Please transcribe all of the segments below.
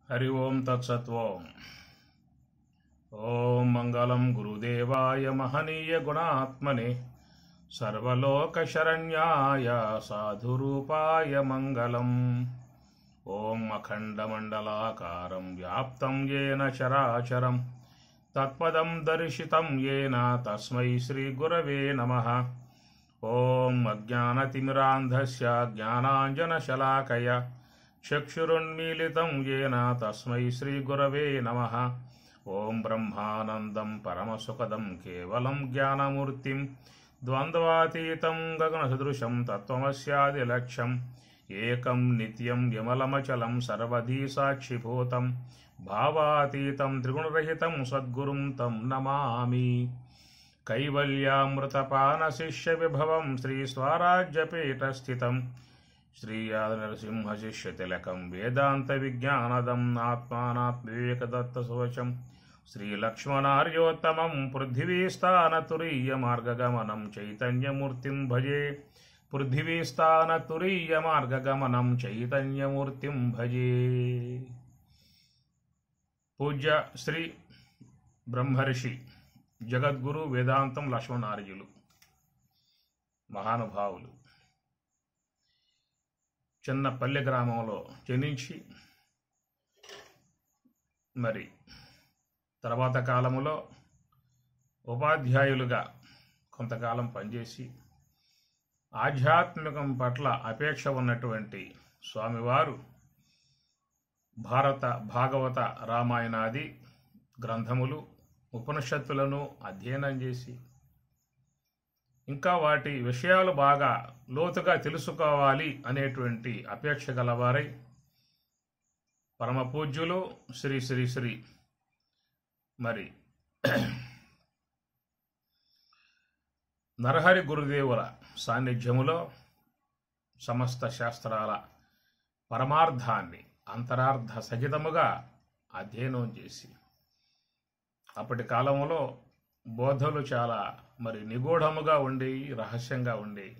हरि ओम तत्सत्वोम। ओम मंगलम गुरुदेवाय महनीय गुणात्मने सर्वलोकशरण्याय साधुरूपाय मंगलम। ओम अखंडमंडलाकारं व्याप्तं येन चराचरं तत्पदं दर्शितं येन तस्मै श्रीगुरवे नमः। ओम अज्ञानतिमिरान्धस्य ज्ञानाञ्जनशलाकया चक्षुरुन्मीलितं येन तस्मै श्रीगुरवे नमः। ओम ब्रह्मानन्दं परमसुखदं केवलं ज्ञानमूर्तिं द्वन्द्वातीतं गगनसदृशं तत्त्वमस्यादिलक्ष्यम् एकं नित्यं विमलमचलं सर्वधी साक्षिभूतं भावातीतं त्रिगुणरहितं सद्गुरुं तं नमामि। कैवल्यामृतपानशिष्यविभवं श्रीस्वराज्यपीठस्थितं श्रीयादनरसिंहशिष्यतिलकं वेदान्तविज्ञानदम् आत्मानात्मविवेकदत्तसुवचं श्रीलक्ष्मणार्योत्तमं पृथिवीस्थानतुरीयमार्गगमनं चैतन्यमूर्तिं भजे। पृथिवीस्थानतुरीयमार्गगमनं चैतन्यमूर्तिं भजे। పూజ్య శ్రీ బ్రహ్మర్షి జగద్గురు వేదాంతం లక్ష్మణార్యులు మహానుభావులు చిన్న పల్లె గ్రామంలో జనించి మరి తర్వాత కాలములో ఉపాధ్యాయులుగా కొంతకాలం పనిచేసి ఆధ్యాత్మికం పట్ల అపేక్ష ఉన్నటువంటి స్వామివారు భారత భాగవత రామాయణాది గ్రంథములు ఉపనిషత్తులను అధ్యయనం చేసి ఇంకా వాటి విషయాలు బాగా లోతుగా తెలుసుకోవాలి అనేటువంటి అపేక్ష గలవారై పరమ పూజ్యులు శ్రీ శ్రీ శ్రీ మరి నరహరి గురుదేవుల సాన్నిధ్యములో సమస్త శాస్త్రాల పరమార్థాన్ని అంతరార్థ సహితముగా అధ్యయనం చేసి అప్పటి కాలంలో బోధలు చాలా మరి నిగూఢముగా ఉండేవి, రహస్యంగా ఉండేవి.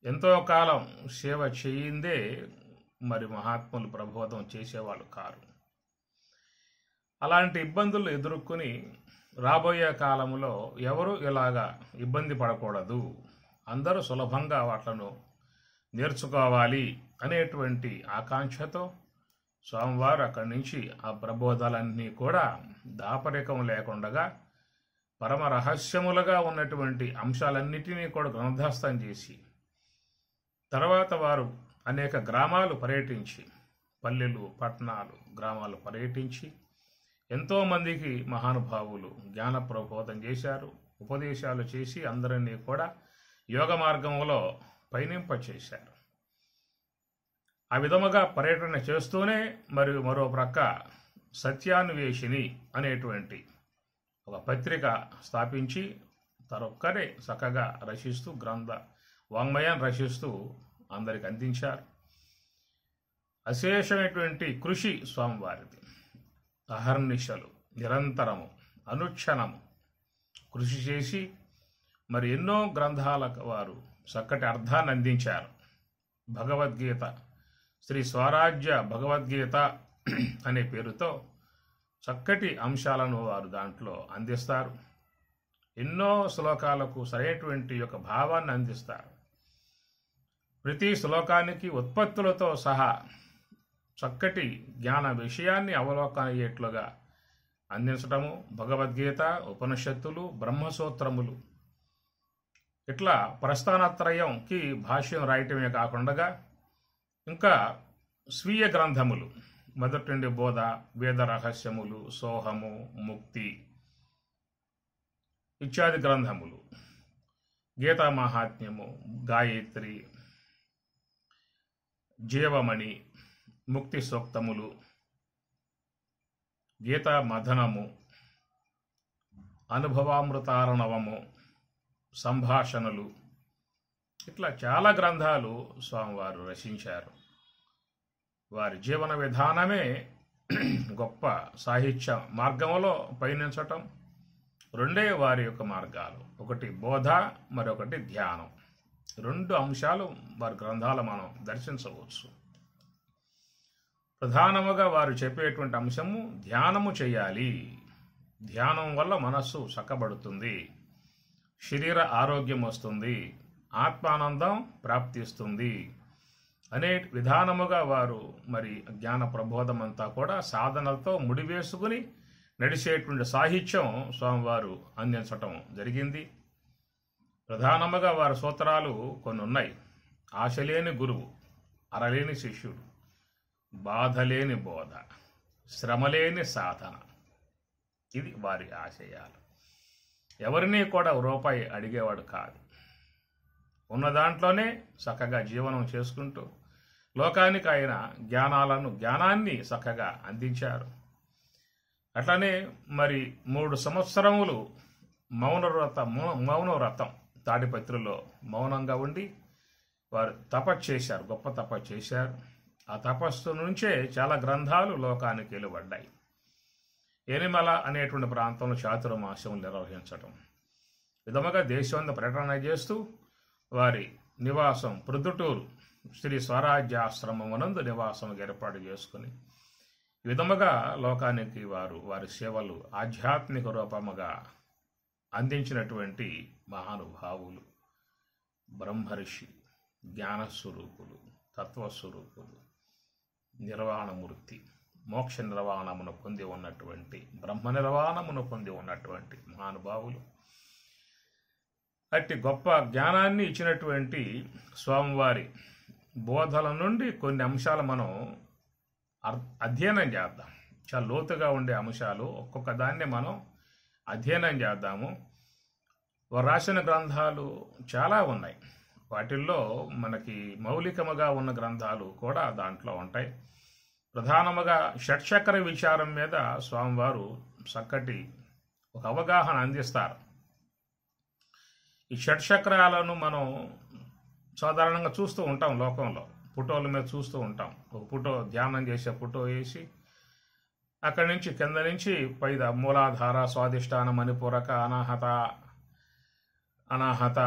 ఎంతో కాలం సేవ చేయిందే మరి మహాత్ములు ప్రబోధం చేసేవాళ్ళు కారు. అలాంటి ఇబ్బందులు ఎదుర్కొని రాబోయే కాలంలో ఎవరు ఇలాగా ఇబ్బంది పడకూడదు, అందరూ సులభంగా వాట్లను నేర్చుకోవాలి అనేటువంటి ఆకాంక్షతో స్వామివారు అక్కడి నుంచి ఆ ప్రబోధాలన్నీ కూడా దాపరికం లేకుండా పరమ రహస్యములుగా ఉన్నటువంటి అంశాలన్నిటినీ కూడా గ్రంథస్థం చేసి తర్వాత వారు అనేక గ్రామాలు పర్యటించి పల్లెలు పట్టణాలు గ్రామాలు పర్యటించి ఎంతోమందికి మహానుభావులు జ్ఞాన ప్రబోధం చేశారు, ఉపదేశాలు చేసి అందరినీ కూడా యోగ మార్గంలో పయనింపచేశారు. ఆ విధముగా పర్యటన చేస్తూనే మరియు మరో ప్రక్క సత్యాన్వేషిణి అనేటువంటి ఒక పత్రిక స్థాపించి తరొక్కరే చక్కగా రచిస్తూ గ్రంథ వాంగ్మయాన్ని రచిస్తూ అందరికి అందించారు. అశేషమైనటువంటి కృషి స్వామివారిది. అహర్నిశలు నిరంతరము అనుక్షణము కృషి చేసి మరి ఎన్నో గ్రంథాలకు వారు చక్కటి అర్థాన్ని అందించారు. భగవద్గీత శ్రీ స్వరాజ్య భగవద్గీత అనే పేరుతో చక్కటి అంశాలను వారు దాంట్లో అందిస్తారు. ఎన్నో శ్లోకాలకు సరైనటువంటి యొక్క భావాన్ని అందిస్తారు. ప్రతి శ్లోకానికి ఉత్పత్తులతో సహా చక్కటి జ్ఞాన విషయాన్ని అవలోకన అయ్యేట్లుగా అందించటము. భగవద్గీత, ఉపనిషత్తులు, బ్రహ్మసూత్రములు ఇట్లా ప్రస్థానత్రయంకి భాష్యం రాయటమే కాకుండా ఇంకా స్వీయ గ్రంథములు మొదటి నుండి బోధ, వేద రహస్యములు, సోహము, ముక్తి ఇత్యాది గ్రంథములు, గీతా మహాత్మ్యము, గాయత్రి, జీవమణి, ముక్తి సూక్తములు, గీతా మథనము, అనుభవామృతారణవము, సంభాషణలు ఇట్లా చాలా గ్రంథాలు స్వామివారు రచించారు. వారి జీవన విధానమే గొప్ప సాహిత్య మార్గంలో పయనించటం. రెండే వారి యొక్క మార్గాలు, ఒకటి బోధ, మరొకటి ధ్యానం. రెండు అంశాలు వారి గ్రంథాలు మనం దర్శించవచ్చు. ప్రధానముగా వారు చెప్పేటువంటి అంశము ధ్యానము చేయాలి. ధ్యానం వల్ల మనస్సు చక్కబడుతుంది, శరీర ఆరోగ్యం వస్తుంది, ఆత్మానందం ప్రాప్తిస్తుంది అనే విధానముగా వారు మరి జ్ఞాన ప్రబోధం అంతా కూడా సాధనలతో ముడివేసుకుని నడిచేటువంటి సాహిత్యం స్వామివారు అందించటం జరిగింది. ప్రధానముగా వారి సూత్రాలు కొన్ని ఉన్నాయి. ఆశలేని గురువు, అరలేని శిష్యుడు, బాధలేని బోధ, శ్రమలేని సాధన. ఇది వారి ఆశయాలు. ఎవరినీ కూడా రూపాయి అడిగేవాడు కాదు. ఉన్న దాంట్లోనే చక్కగా జీవనం చేసుకుంటూ లోకానికి ఆయన జ్ఞానాన్ని చక్కగా అందించారు. అట్లనే మరి 3 సంవత్సరములు మౌనవ్రతం తాడిపత్రిలో మౌనంగా ఉండి వారు తపస్సు చేశారు, గొప్ప తపస్సు చేశారు. ఆ తపస్సు నుంచే చాలా గ్రంథాలు లోకానికి వెలువడ్డాయి. ఎనిమల అనేటువంటి ప్రాంతంలో చాతుర్మాస్యం నిర్వహించటం, విధముగా దేశంలో పర్యటన చేస్తూ వారి నివాసం ప్రొద్దుటూరు శ్రీ స్వరాజ్యాశ్రమమునందు నివాసం ఏర్పాటు చేసుకుని ఈ విధముగా లోకానికి వారి సేవలు ఆధ్యాత్మిక రూపముగా అందించినటువంటి మహానుభావులు, బ్రహ్మర్షి, జ్ఞానస్వరూపులు, తత్వస్వరూపులు, నిర్వాణమూర్తి, మోక్ష నిర్వాణమును పొంది ఉన్నటువంటి, బ్రహ్మ నిర్వాణమును పొంది ఉన్నటువంటి మహానుభావులు. అట్టి గొప్ప జ్ఞానాన్ని ఇచ్చినటువంటి స్వామివారి బోధల నుండి కొన్ని అంశాలు మనం అధ్యయనం చేద్దాం. చాలా లోతుగా ఉండే అంశాలు, ఒక్కొక్క దాన్ని మనం అధ్యయనం చేద్దాము. వారు రాసిన గ్రంథాలు చాలా ఉన్నాయి. వాటిల్లో మనకి మౌలికముగా ఉన్న గ్రంథాలు కూడా దాంట్లో ఉంటాయి. ప్రధానముగా షట్చక్ర విచారం మీద స్వామివారు చక్కటి ఒక అవగాహన అందిస్తారు. ఈ షట్చక్రాలను మనం సాధారణంగా చూస్తూ ఉంటాం లోకంలో, ఫోటోల మీద చూస్తూ ఉంటాం. ఒక ఫోటో ధ్యానం చేసే ఫోటో వేసి అక్కడి నుంచి కింద నుంచి పై మూలాధార, స్వాధిష్టాన, మణిపూరక, అనాహత,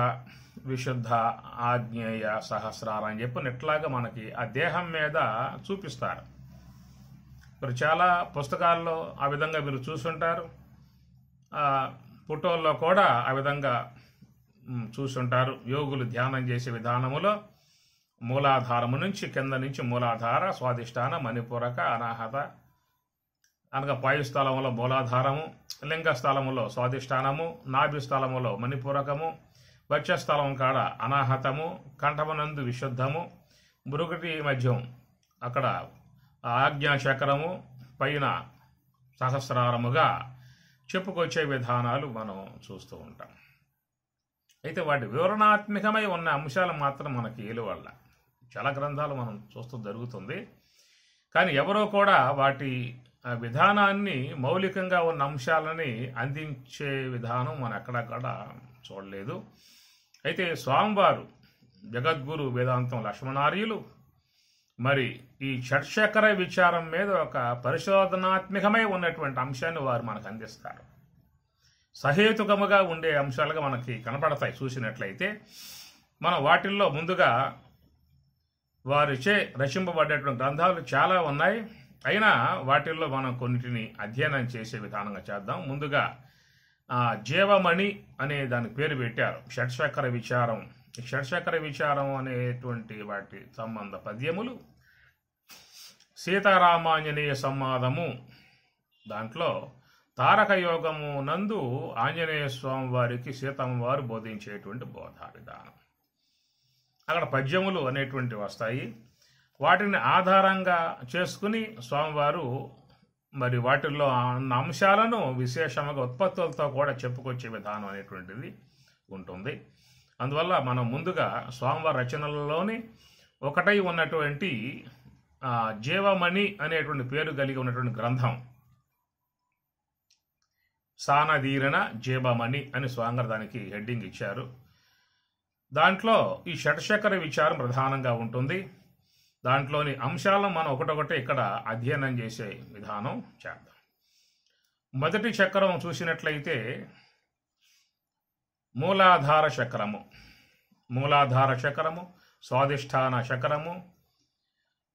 విశుద్ధ, ఆగ్నేయ, సహస్రార అని చెప్పి ఇట్లాగా మనకి ఆ దేహం మీద చూపిస్తారు. మరి చాలా పుస్తకాల్లో ఆ విధంగా మీరు చూసుంటారు, ఫోటోల్లో కూడా ఆ విధంగా చూసుంటారు. యోగులు ధ్యానం చేసే విధానములో మూలాధారము నుంచి కింద నుంచి మూలాధార, స్వాధిష్టాన, మణిపూరక, అనాహత అనగా పాయు స్థలములో మూలాధారము, లింగ స్థలములో స్వాధిష్టానము, నాభి స్థలములో మణిపూరకము, వక్షస్థలం కాడ అనాహతము, కంఠమునందు విశుద్ధము, మృగటి మధ్యం అక్కడ ఆజ్ఞాచక్రము, పైన సహస్రారముగా చెప్పుకొచ్చే విధానాలు మనం చూస్తూ ఉంటాం. అయితే వాటి వివరణాత్మకమై ఉన్న అంశాలు మాత్రం మనకి ఏలువల్ల చాలా గ్రంథాలు మనం చూస్తూ జరుగుతుంది. కానీ ఎవరో కూడా వాటి విధానాన్ని, మౌలికంగా ఉన్న అంశాలని అందించే విధానం మనం ఎక్కడక్కడ చూడలేదు. అయితే స్వామివారు జగద్గురు వేదాంతం లక్ష్మణార్యులు మరి ఈ షట్చక్ర విచారం మీద ఒక పరిశోధనాత్మకమై ఉన్నటువంటి అంశాన్ని వారు మనకు అందిస్తారు. సహేతుకముగా ఉండే అంశాలుగా మనకి కనపడతాయి. చూసినట్లయితే మనం వాటిల్లో ముందుగా వారిచే రచింపబడేటువంటి గ్రంథాలు చాలా ఉన్నాయి. అయినా వాటిల్లో మనం కొన్నిటిని అధ్యయనం చేసే విధానంగా చేద్దాం. ముందుగా జీవమణి అనే దానికి పేరు పెట్టారు, షట్చక్ర విచారం. ఈ షట్చక్ర విచారం అనేటువంటి వాటి సంబంధ పద్యములు సీతారామాంజనేయ సంవాదము, దాంట్లో తారక యోగము నందు ఆంజనేయ స్వామి వారికి సీతమ్మ వారు బోధించేటువంటి బోధా విధానం. అక్కడ పద్యములు అనేటువంటి వస్తాయి. వాటిని ఆధారంగా చేసుకుని స్వామివారు మరి వాటిల్లో ఉన్న అంశాలను విశేషంగా ఉత్పత్తులతో కూడా చెప్పుకొచ్చే విధానం అనేటువంటిది ఉంటుంది. అందువల్ల మనం ముందుగా స్వామివారి రచనలలోని ఒకటై ఉన్నటువంటి జీవమణి అనేటువంటి పేరు కలిగి ఉన్నటువంటి గ్రంథం సానదీరణ జీవమణి అని స్వామివారు దానికి హెడ్డింగ్ ఇచ్చారు. దాంట్లో ఈ షట్చక్ర విచారం ప్రధానంగా ఉంటుంది. దాంట్లోని అంశాలను మనం ఒకటొకటి ఇక్కడ అధ్యయనం చేసే విధానం చేద్దాం. మొదటి చక్రం చూసినట్లయితే మూలాధార చక్రము, మూలాధార చక్రము, స్వాధిష్టాన చక్రము,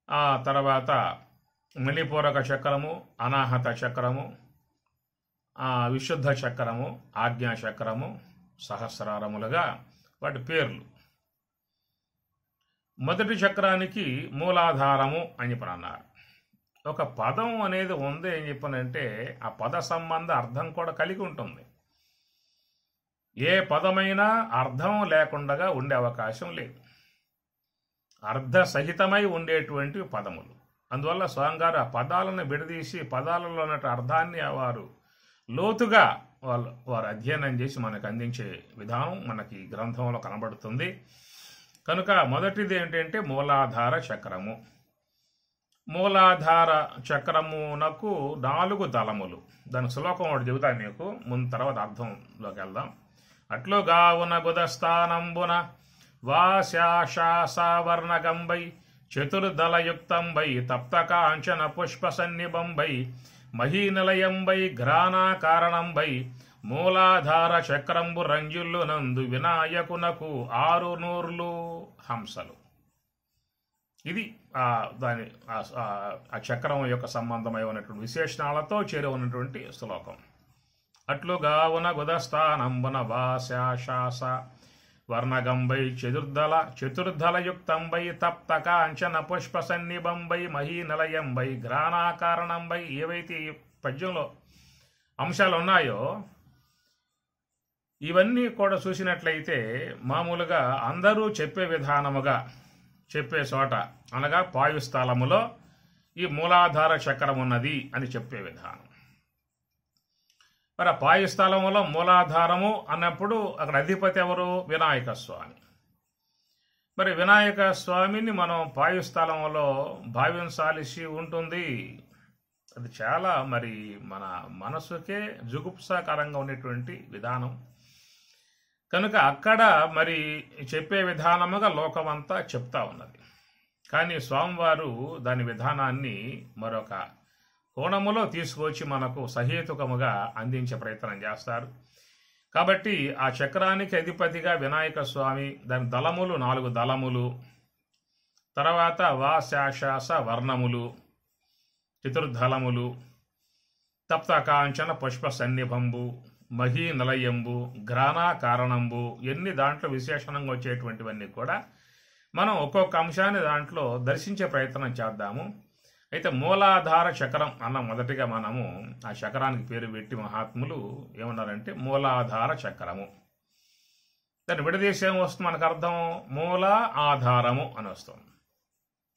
ఆ తర్వాత మణిపూరక చక్రము, అనాహత చక్రము, విశుద్ధ చక్రము, ఆజ్ఞా చక్రము, సహస్రారములుగా వాటి పేర్లు. మొదటి చక్రానికి మూలాధారము అని చెప్పని అన్నారు. ఒక పదం అనేది ఉంది అని చెప్పనంటే ఆ పద సంబంధ అర్థం కూడా కలిగి ఉంటుంది. ఏ పదమైనా అర్థం లేకుండా ఉండే అవకాశం లేదు. అర్థ సహితమై ఉండేటువంటి పదములు. అందువల్ల స్వామిగారు ఆ పదాలను విడదీసి పదాలలో ఉన్న అర్థాన్ని వారు లోతుగా వారు అధ్యయనం చేసి మనకు అందించే విధానం మనకి గ్రంథంలో కనబడుతుంది. కనుక మొదటిది ఏంటంటే మూలాధార చక్రము. మూలాధార చక్రమునకు 4 దళములు. దాని శ్లోకం ఒకటి చెబుతాను మీకు, ముందు తర్వాత అర్థంలోకి వెళ్దాం. అట్లుగావున గుదస్థానంబున వాశాశాసావర్ణగంబై చతుర్దళయుక్తంబై తప్తకాంచన పుష్ప సన్నిబంబై మహీనిలయంబై ఘ్రాణాకారణంబై మూలాధార చక్రంబు రంజుల్లు నందు వినాయకునకు 6 నూర్లు హంసలు. ఇది దాని ఆ చక్రం యొక్క సంబంధమై ఉన్నటువంటి విశేషణాలతో చేరి ఉన్నటువంటి శ్లోకం. అట్లుగావున గుదస్థానంబున వాశాశాస వర్ణగంబై చతుర్దళయుక్తంబై తప్తకాంచన పుష్ప సన్నిబంబై మహీనిలయంబై ఘ్రాణాకారణంబై. ఏవైతే ఈ పద్యంలో అంశాలు ఉన్నాయో ఇవన్నీ కూడా చూసినట్లయితే మామూలుగా అందరూ చెప్పే విధానముగా చెప్పే చోట, అనగా పాయుస్థలములో ఈ మూలాధార చక్రం ఉన్నది అని చెప్పే విధానం. మరి ఆ పాయుస్థలములో మూలాధారము అన్నప్పుడు అక్కడ అధిపతి ఎవరు? వినాయక స్వామి. మరి వినాయక స్వామిని మనం పాయుస్థలంలో భావించాల్సి ఉంటుంది. అది చాలా మరి మన మనసుకే జుగుప్సాకరంగా ఉండేటువంటి విధానం. కనుక అక్కడ మరి చెప్పే విధానముగా లోకమంతా చెప్తా ఉన్నది. కానీ స్వామివారు దాని విధానాన్ని మరొక కోణములో తీసుకొచ్చి మనకు సహేతుకముగా అందించే ప్రయత్నం చేస్తారు. కాబట్టి ఆ చక్రానికి అధిపతిగా వినాయక స్వామి, దాని దళములు 4 దళములు, తర్వాత వాశాశాస వర్ణములు, చతుర్దళములు, తప్తకాంచన పుష్ప సన్నిభంబు, మహీ నిలయంబు, ఘ్రాణా కారణంబు, ఎన్ని దాంట్లో విశేషణంగా వచ్చేటువంటివన్నీ కూడా మనం ఒక్కొక్క అంశాన్ని దాంట్లో దర్శించే ప్రయత్నం చేద్దాము. అయితే మూలాధార చక్రం అన్న మొదటిగా మనము ఆ చక్రానికి పేరు పెట్టి మహాత్ములు ఏమన్నారంటే మూలాధార చక్రము. దాన్ని విడదీసి ఏం వస్తుంది మనకు అర్థం? మూల ఆధారము అని వస్తుంది.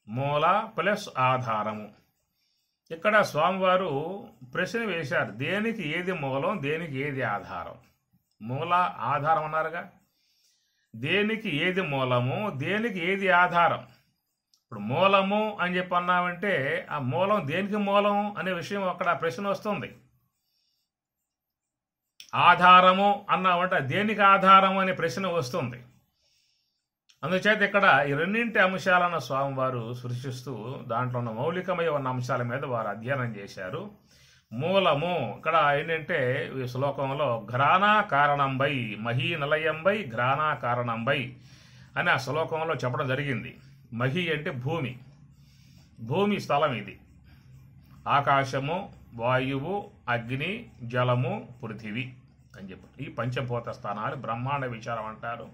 మూల ప్లస్ ఆధారము. ఇక్కడ స్వామివారు ప్రశ్న వేశారు, దేనికి ఏది మూలం, దేనికి ఏది ఆధారం? మూల ఆధారం అన్నారుగా, దేనికి ఏది మూలము, దేనికి ఏది ఆధారం? ఇప్పుడు మూలము అని చెప్పి అన్నామంటే ఆ మూలం దేనికి మూలం అనే విషయం అక్కడ ప్రశ్న వస్తుంది. ఆధారము అన్నామంటే దేనికి ఆధారం అనే ప్రశ్న వస్తుంది. అందుచేత ఇక్కడ ఈ రెండింటి అంశాలను స్వామివారు సృష్టిస్తూ దాంట్లో ఉన్న మౌలికమై ఉన్న అంశాల మీద వారు అధ్యయనం చేశారు. మూలము ఇక్కడ ఏంటంటే ఈ శ్లోకంలో ఘ్రాణా కారణంబై మహీ నిలయంబై ఘ్రాణా కారణంబై అని ఆ శ్లోకంలో చెప్పడం జరిగింది. మహి అంటే భూమి, భూమి స్థలం ఇది. ఆకాశము, వాయువు, అగ్ని, జలము, పృథివీ అని చెప్పి ఈ పంచభూత స్థానాలు బ్రహ్మాండ విచారం అంటారు.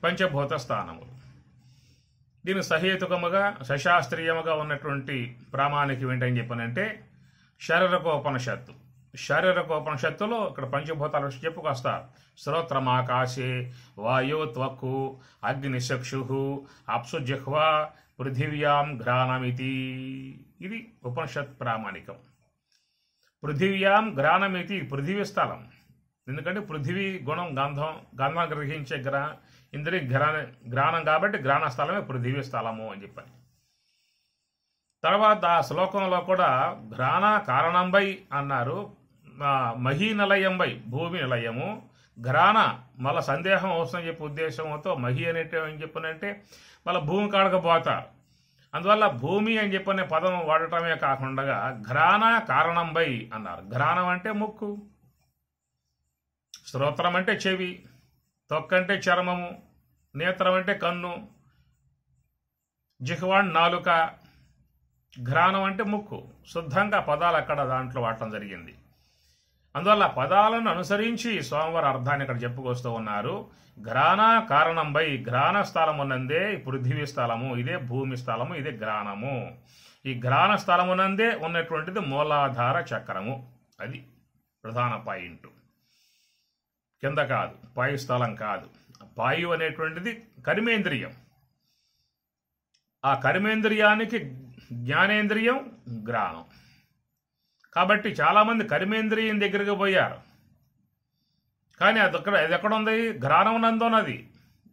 పంచభూత స్థానములు. దీని సహేతుకముగా సశాస్త్రీయముగా ఉన్నటువంటి ప్రామాణికం ఏంటని చెప్పనంటే శారీరకోపనిషత్తు. శారీరకోపనిషత్తులో ఇక్కడ పంచభూతాల చెప్పుకొస్తారు. శ్రోత్రమాకాశే వాయో త్వక్కు అగ్నిచక్షు అప్సు జిహ్వా పృథివ్యాం ఘ్రాణమితి. ఇది ఉపనిషత్ ప్రామాణికం. పృథివ్యాం ఘ్రాణమితి పృథివీ స్థలం. ఎందుకంటే పృథివీ గుణం గంధం, గంధం గ్రహించే ఇంద్రియ ఘ్రాణం కాబట్టి ఘ్రాణ స్థలమే పృథివీ స్థలము అని చెప్పని. తర్వాత ఆ శ్లోకంలో కూడా ఘ్రాణ కారణంబై అన్నారు. మహీ నిలయంబై భూమి నిలయము, ఘ్రాణ మళ్ళీ సందేహం వస్తుందని చెప్పి ఉద్దేశంతో మహి అనేటి ఏం చెప్పనంటే మళ్ళీ భూమి కాడకు పోతారు. అందువల్ల భూమి అని చెప్పనే పదం వాడటమే కాకుండా ఘ్రాణ కారణంబై అన్నారు. ఘ్రాణం అంటే ముక్కు, శ్రోత్రం అంటే చెవి, తొక్కంటే చర్మము, నేత్రం అంటే కన్ను, జిహ్వాన్ నాలుక, ఘ్రాణం అంటే ముక్కు. శుద్ధంగా పదాలు అక్కడ దాంట్లో వాడటం జరిగింది. అందువల్ల పదాలను అనుసరించి స్వామివారి అర్థాన్ని ఇక్కడ చెప్పుకొస్తూ ఉన్నారు. ఘ్రాణ కారణంపై, ఘ్రాణ స్థలమునందే పృథివీ స్థలము, ఇదే భూమి స్థలము, ఇదే ఘ్రాణము. ఈ ఘ్రాణ స్థలమునందే ఉన్నటువంటిది మూలాధార చక్రము. అది ప్రధాన పాయింట్. కింద కాదు, పాయు స్థలం కాదు. పాయు అనేటువంటిది కర్మేంద్రియం. ఆ కర్మేంద్రియానికి జ్ఞానేంద్రియం ఘ్రాణం. కాబట్టి చాలామంది కర్మేంద్రియం దగ్గరికి పోయారు, కానీ అది ఎక్కడుంది? ఘ్రాణమునందున్నది.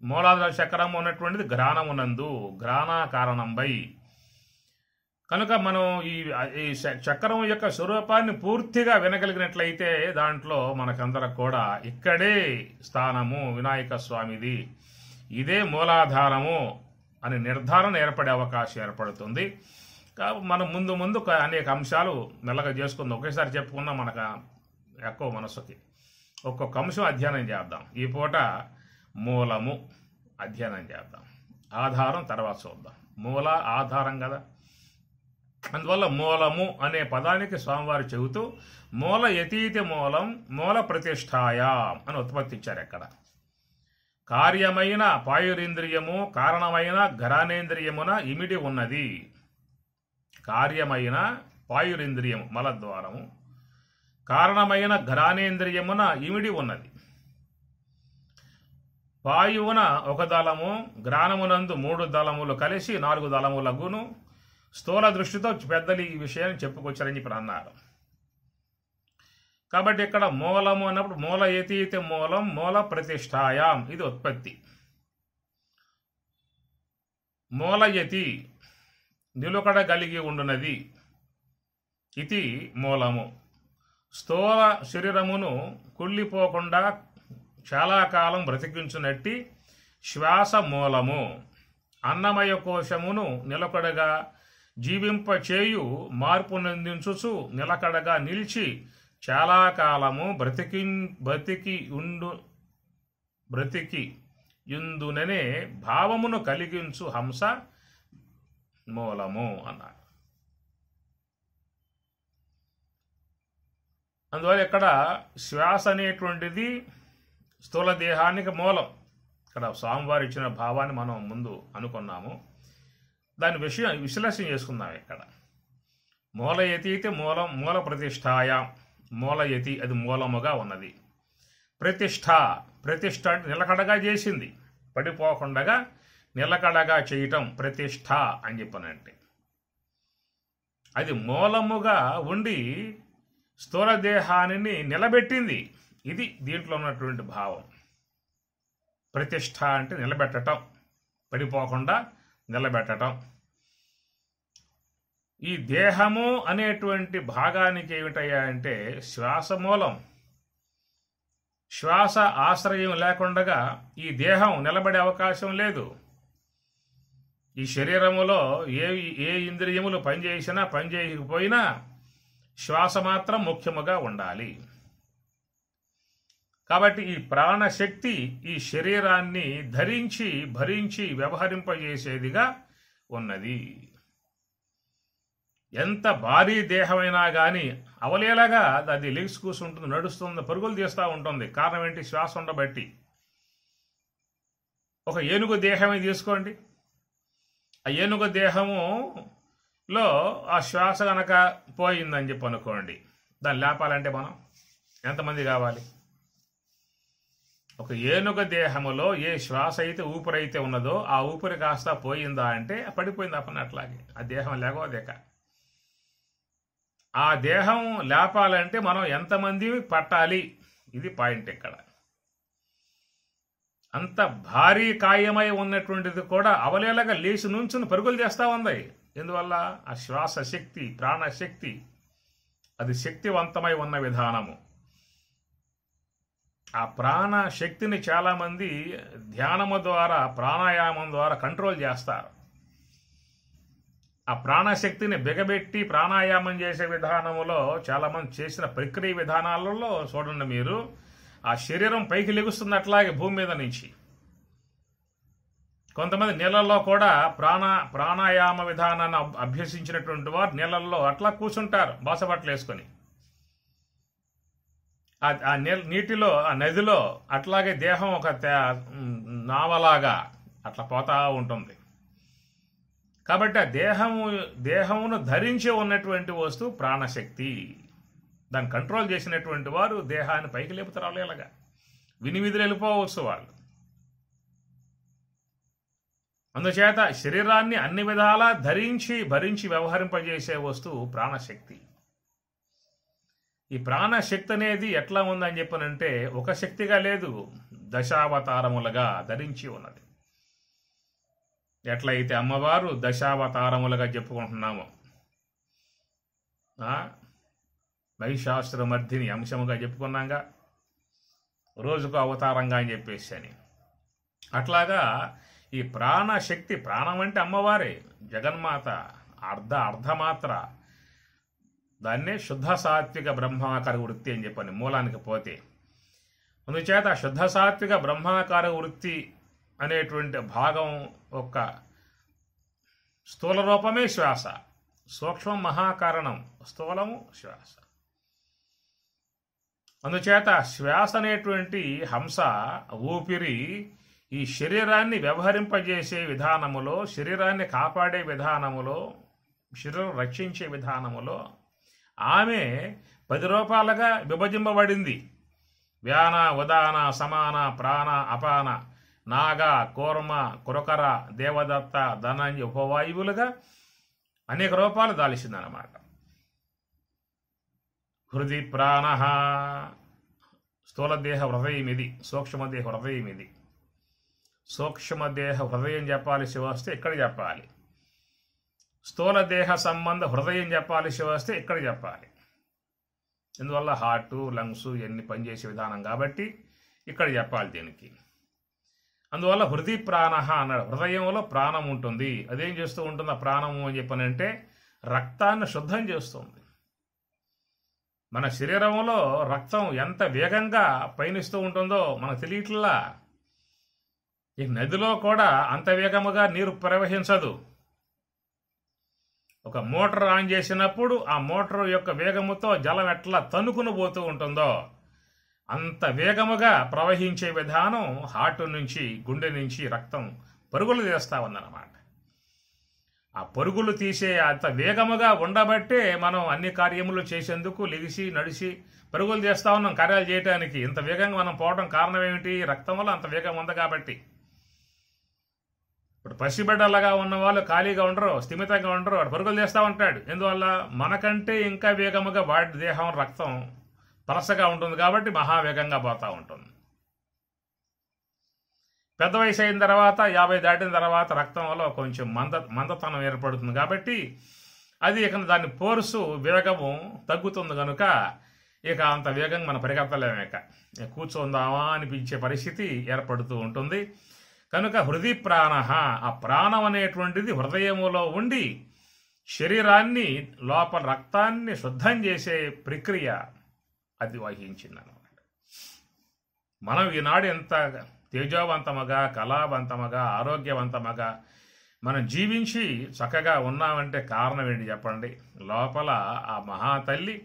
మూలాధార చక్రం ఉన్నటువంటిది ఘ్రాణమునందు, ఘ్రాణ కారణంపై. కనుక మనం ఈ చక్రం యొక్క స్వరూపాన్ని పూర్తిగా వినగలిగినట్లయితే దాంట్లో మనకందరికి కూడా ఇక్కడే స్థానము వినాయక స్వామిది, ఇదే మూలాధారము అని నిర్ధారణ ఏర్పడే అవకాశం ఏర్పడుతుంది. కాబట్టి మనం ముందు అనేక అంశాలు మెల్లగా చేసుకుందాం. ఒకేసారి చెప్పుకున్నా మనకు ఎక్కువ మనసుకి. ఒక్కొక్క అంశం అధ్యయనం చేద్దాం. ఈ పూట మూలము అధ్యయనం చేద్దాం. ఆధారం తర్వాత చూద్దాం. మూల ఆధారం కదా. అందువల్ల మూలము అనే పదానికి స్వామివారు చెబుతూ మూల యతీతి మూలం మూల ప్రతిష్టాయా అని ఉత్పత్తి ఇచ్చారు. ఎక్కడ కార్యమైన పాయురింద్రియము కారణమైన ఘ్రాణేంద్రియమున ఇమిడి ఉన్నది. కార్యమైన పాయురింద్రియము మలద్వారము, కారణమైన ఘ్రాణేంద్రియమున ఇమిడి ఉన్నది. పాయువున ఒక దళము, ఘ్రాణమునందు 3 దళములు కలిసి 4 దళములగును. స్థూల దృష్టితో పెద్దలు ఈ విషయాన్ని చెప్పుకొచ్చారని చెప్పి అన్నారు. కాబట్టి ఇక్కడ మూలము అన్నప్పుడు మూల యతీతి మూలం మూల ప్రతిష్టాయాం, ఇది ఉత్పత్తి. మూలయతి నిలుకడ కలిగి ఉండునది, ఇది మూలము. స్థూల శరీరమును కుళ్ళిపోకుండా చాలా కాలం బ్రతికించునట్టి శ్వాస మూలము. అన్నమయ కోశమును నిలకడగా జీవింపచేయు మార్పు నందించుచు నిలకడగా నిలిచి చాలా కాలము బ్రతికియుందుననే భావమును కలిగించు హంస మూలము అన్నారు. అందువల్ల ఇక్కడ శ్వాస అనేటువంటిది స్థూల దేహానికి మూలం. ఇక్కడ స్వామివారు ఇచ్చిన భావాన్ని మనం ముందు అనుకున్నాము. దాని విశ్లేషణ చేసుకుందాం. ఇక్కడ మూలయతి అయితే మూలం, మూల ప్రతిష్టాయ. మూలయతి అది మూలముగా ఉన్నది. ప్రతిష్ట అంటే నిలకడగా చేసింది, పడిపోకుండా నిలకడగా చేయటం ప్రతిష్ట అని చెప్పనంటే. అది మూలముగా ఉండి స్థూల దేహాన్ని నిలబెట్టింది. ఇది దీంట్లో ఉన్నటువంటి భావం. ప్రతిష్ట అంటే నిలబెట్టడం, పడిపోకుండా నిలబెట్టడం. ఈ దేహము అనేటువంటి భాగానికి ఏమిటయ్యా అంటే శ్వాస మూలం. శ్వాస ఆశ్రయం లేకుండా ఈ దేహం నిలబడే అవకాశం లేదు. ఈ శరీరములో ఏ ఇంద్రియములు పనిచేసినా పనిచేయకపోయినా శ్వాస మాత్రం ముఖ్యముగా ఉండాలి. కాబట్టి ఈ ప్రాణశక్తి ఈ శరీరాన్ని ధరించి భరించి వ్యవహరింపజేసేదిగా ఉన్నది. ఎంత భారీ దేహమైనా కానీ అవలేలగా అది లెగ్స్ కూర్చుంటుంది, నడుస్తుంది, పరుగులు తీస్తూ ఉంటుంది. కారణం ఏంటి? శ్వాస ఉండబట్టి. ఒక ఏనుగు దేహమే తీసుకోండి. ఆ ఏనుగు దేహములో ఆ శ్వాస కనుక పోయిందని చెప్పి అనుకోండి, దాన్ని లేపాలంటే మనం ఎంతమంది కావాలి? ఒక ఏనుగ దేహములో ఏ శ్వాస అయితే ఊపిరైతే ఉన్నదో ఆ ఊపిరి కాస్త పోయిందా అంటే పడిపోయింది అప్పనట్లాగే. ఆ దేహం లేకపోదేక. ఆ దేహం లేపాలంటే మనం ఎంతమంది పట్టాలి? ఇది పాయింట్ ఇక్కడ. అంత భారీ కాయమై ఉన్నటువంటిది కూడా అవలేలగా లేచి నుంచుని పరుగులు చేస్తూ ఉంది. ఎందువల్ల? ఆ శ్వాస శక్తి, ప్రాణశక్తి, అది శక్తివంతమై ఉన్న విధానము. ఆ ప్రాణశక్తిని చాలామంది ధ్యానము ద్వారా, ప్రాణాయామం ద్వారా కంట్రోల్ చేస్తారు. ఆ ప్రాణశక్తిని బిగబెట్టి ప్రాణాయామం చేసే విధానములో చాలామంది చేసిన ప్రక్రియ విధానాలలో చూడండి మీరు, ఆ శరీరం పైకి లెగుస్తుంది అట్లాగే భూమి మీద నుంచి. కొంతమంది నీళ్ళల్లో కూడా ప్రాణాయామ విధానాన్ని అభ్యసించినటువంటి వారు నీళ్ళల్లో అట్లా కూర్చుంటారు బాసబట్టలు వేసుకొని. ఆ నీటిలో, ఆ నదిలో అట్లాగే దేహం ఒక నావలాగా అట్లా పోతా ఉంటుంది. కాబట్టి ఆ దేహమును ధరించి ఉన్నటువంటి వస్తువు ప్రాణశక్తి. దాన్ని కంట్రోల్ చేసినటువంటి వారు దేహాన్ని పైకి లేపుతారు. ఇలాగా వినివిధులు వెళ్ళిపోవచ్చు వాళ్ళు. అందుచేత శరీరాన్ని అన్ని విధాలా భరించి వ్యవహరింపజేసే వస్తువు ప్రాణశక్తి. ఈ ప్రాణశక్తి అనేది ఎట్లా ఉందని చెప్పనంటే ఒక శక్తిగా లేదు, దశావతారములుగా ధరించి ఉన్నది. ఎట్లయితే అమ్మవారు దశావతారములుగా చెప్పుకుంటున్నామో, మహిషాసురమర్దిని అంశముగా చెప్పుకున్నాగా, రోజుకు అవతారంగా అని చెప్పేసి అని. అట్లాగా ఈ ప్రాణశక్తి, ప్రాణం అంటే అమ్మవారే, జగన్మాత, అర్ధమాత్ర. దాన్నే శుద్ధ సాత్విక బ్రహ్మాకార వృత్తి అని చెప్పని మూలానికి పోతే. అందుచేత శుద్ధ సాత్విక బ్రహ్మాకార వృత్తి అనేటువంటి భాగం యొక్క స్థూల రూపమే శ్వాస. సూక్ష్మం మహాకారణం, స్థూలము శ్వాస. అందుచేత శ్వాస అనేటువంటి హంస, ఊపిరి ఈ శరీరాన్ని వ్యవహరింపజేసే విధానములో, శరీరాన్ని కాపాడే విధానములో, శరీరం రక్షించే విధానములో ఆమె 10 రూపాలుగా విభజింపబడింది. వ్యాన, ఉదాన, సమాన, ప్రాణ, అపాన, నాగ, కూర్మ, కురకర, దేవదత్త, ధనంజయ ఉపవాయువులుగా అనేక రూపాలు దాల్చిందన్నమాట. హృది ప్రాణ, స్థూలదేహ హృదయం ఇది, సూక్ష్మదేహ హృదయం ఇది. సూక్ష్మదేహ హృదయం చెప్పాల్సి వస్తే ఇక్కడ చెప్పాలి, స్థూలదేహ సంబంధ హృదయం చెప్పాల్సి వస్తే ఇక్కడ చెప్పాలి. ఇందువల్ల హార్టు, లంగ్స్ ఇవన్నీ పనిచేసే విధానం కాబట్టి ఇక్కడ చెప్పాలి దీనికి. అందువల్ల హృది ప్రాణ అన్నాడు. హృదయంలో ప్రాణం ఉంటుంది. అదేం చేస్తూ ఉంటుంది ఆ ప్రాణము అని చెప్పనంటే రక్తాన్ని శుద్ధం చేస్తుంది. మన శరీరంలో రక్తం ఎంత వేగంగా పయనిస్తూ ఉంటుందో మనకు తెలియట్లా. ఈ నదిలో కూడా అంత వేగముగా నీరు ప్రవహించదు. ఒక మోటార్ ఆన్ చేసినప్పుడు ఆ మోటార్ యొక్క వేగముతో జలం ఎట్లా తనుకుని పోతూ ఉంటుందో అంత వేగముగా ప్రవహించే విధానం హార్ట్ నుంచి, గుండె నుంచి రక్తం పరుగులు తీస్తా ఉందన్నమాట. ఆ పరుగులు తీసే అంత వేగముగా ఉండబట్టే మనం అన్ని కార్యములు చేసేందుకు లెగిసి నడిచి పరుగులు చేస్తా ఉన్నాం కార్యాలు చేయడానికి. ఇంత వేగంగా మనం పోవడం కారణం ఏమిటి? రక్తం వల్ల అంత వేగం ఉంది కాబట్టి. ఇప్పుడు పసిబిడ్డలాగా ఉన్న వాళ్ళు ఖాళీగా ఉండరు, స్థిమితంగా ఉండరు, వాడు పరుగులు చేస్తూ ఉంటాడు. ఎందువల్ల? మనకంటే ఇంకా వేగముగా వాడి దేహం రక్తం పలసగా ఉంటుంది కాబట్టి మహావేగంగా పోతూ ఉంటుంది. పెద్ద వయసు అయిన తర్వాత 50 దాటిన తర్వాత రక్తంలో కొంచెం మందతనం ఏర్పడుతుంది కాబట్టి అది ఇక దాని ఫోర్సు వేగము తగ్గుతుంది కనుక ఇక అంత వేగంగా మనం పరిగెత్తలేము. ఇక కూర్చోందామా అనిపించే పరిస్థితి ఏర్పడుతూ ఉంటుంది. కనుక హృది ప్రాణ, ఆ ప్రాణం అనేటువంటిది హృదయములో ఉండి శరీరాన్ని లోపల రక్తాన్ని శుద్ధం చేసే ప్రక్రియ అది వహించిందన్నమాట. మనం ఈనాడు ఎంత తేజోవంతముగా, కళావంతముగా, ఆరోగ్యవంతముగా మనం జీవించి చక్కగా ఉన్నామంటే కారణం ఏంటి చెప్పండి? లోపల ఆ మహాతల్లి,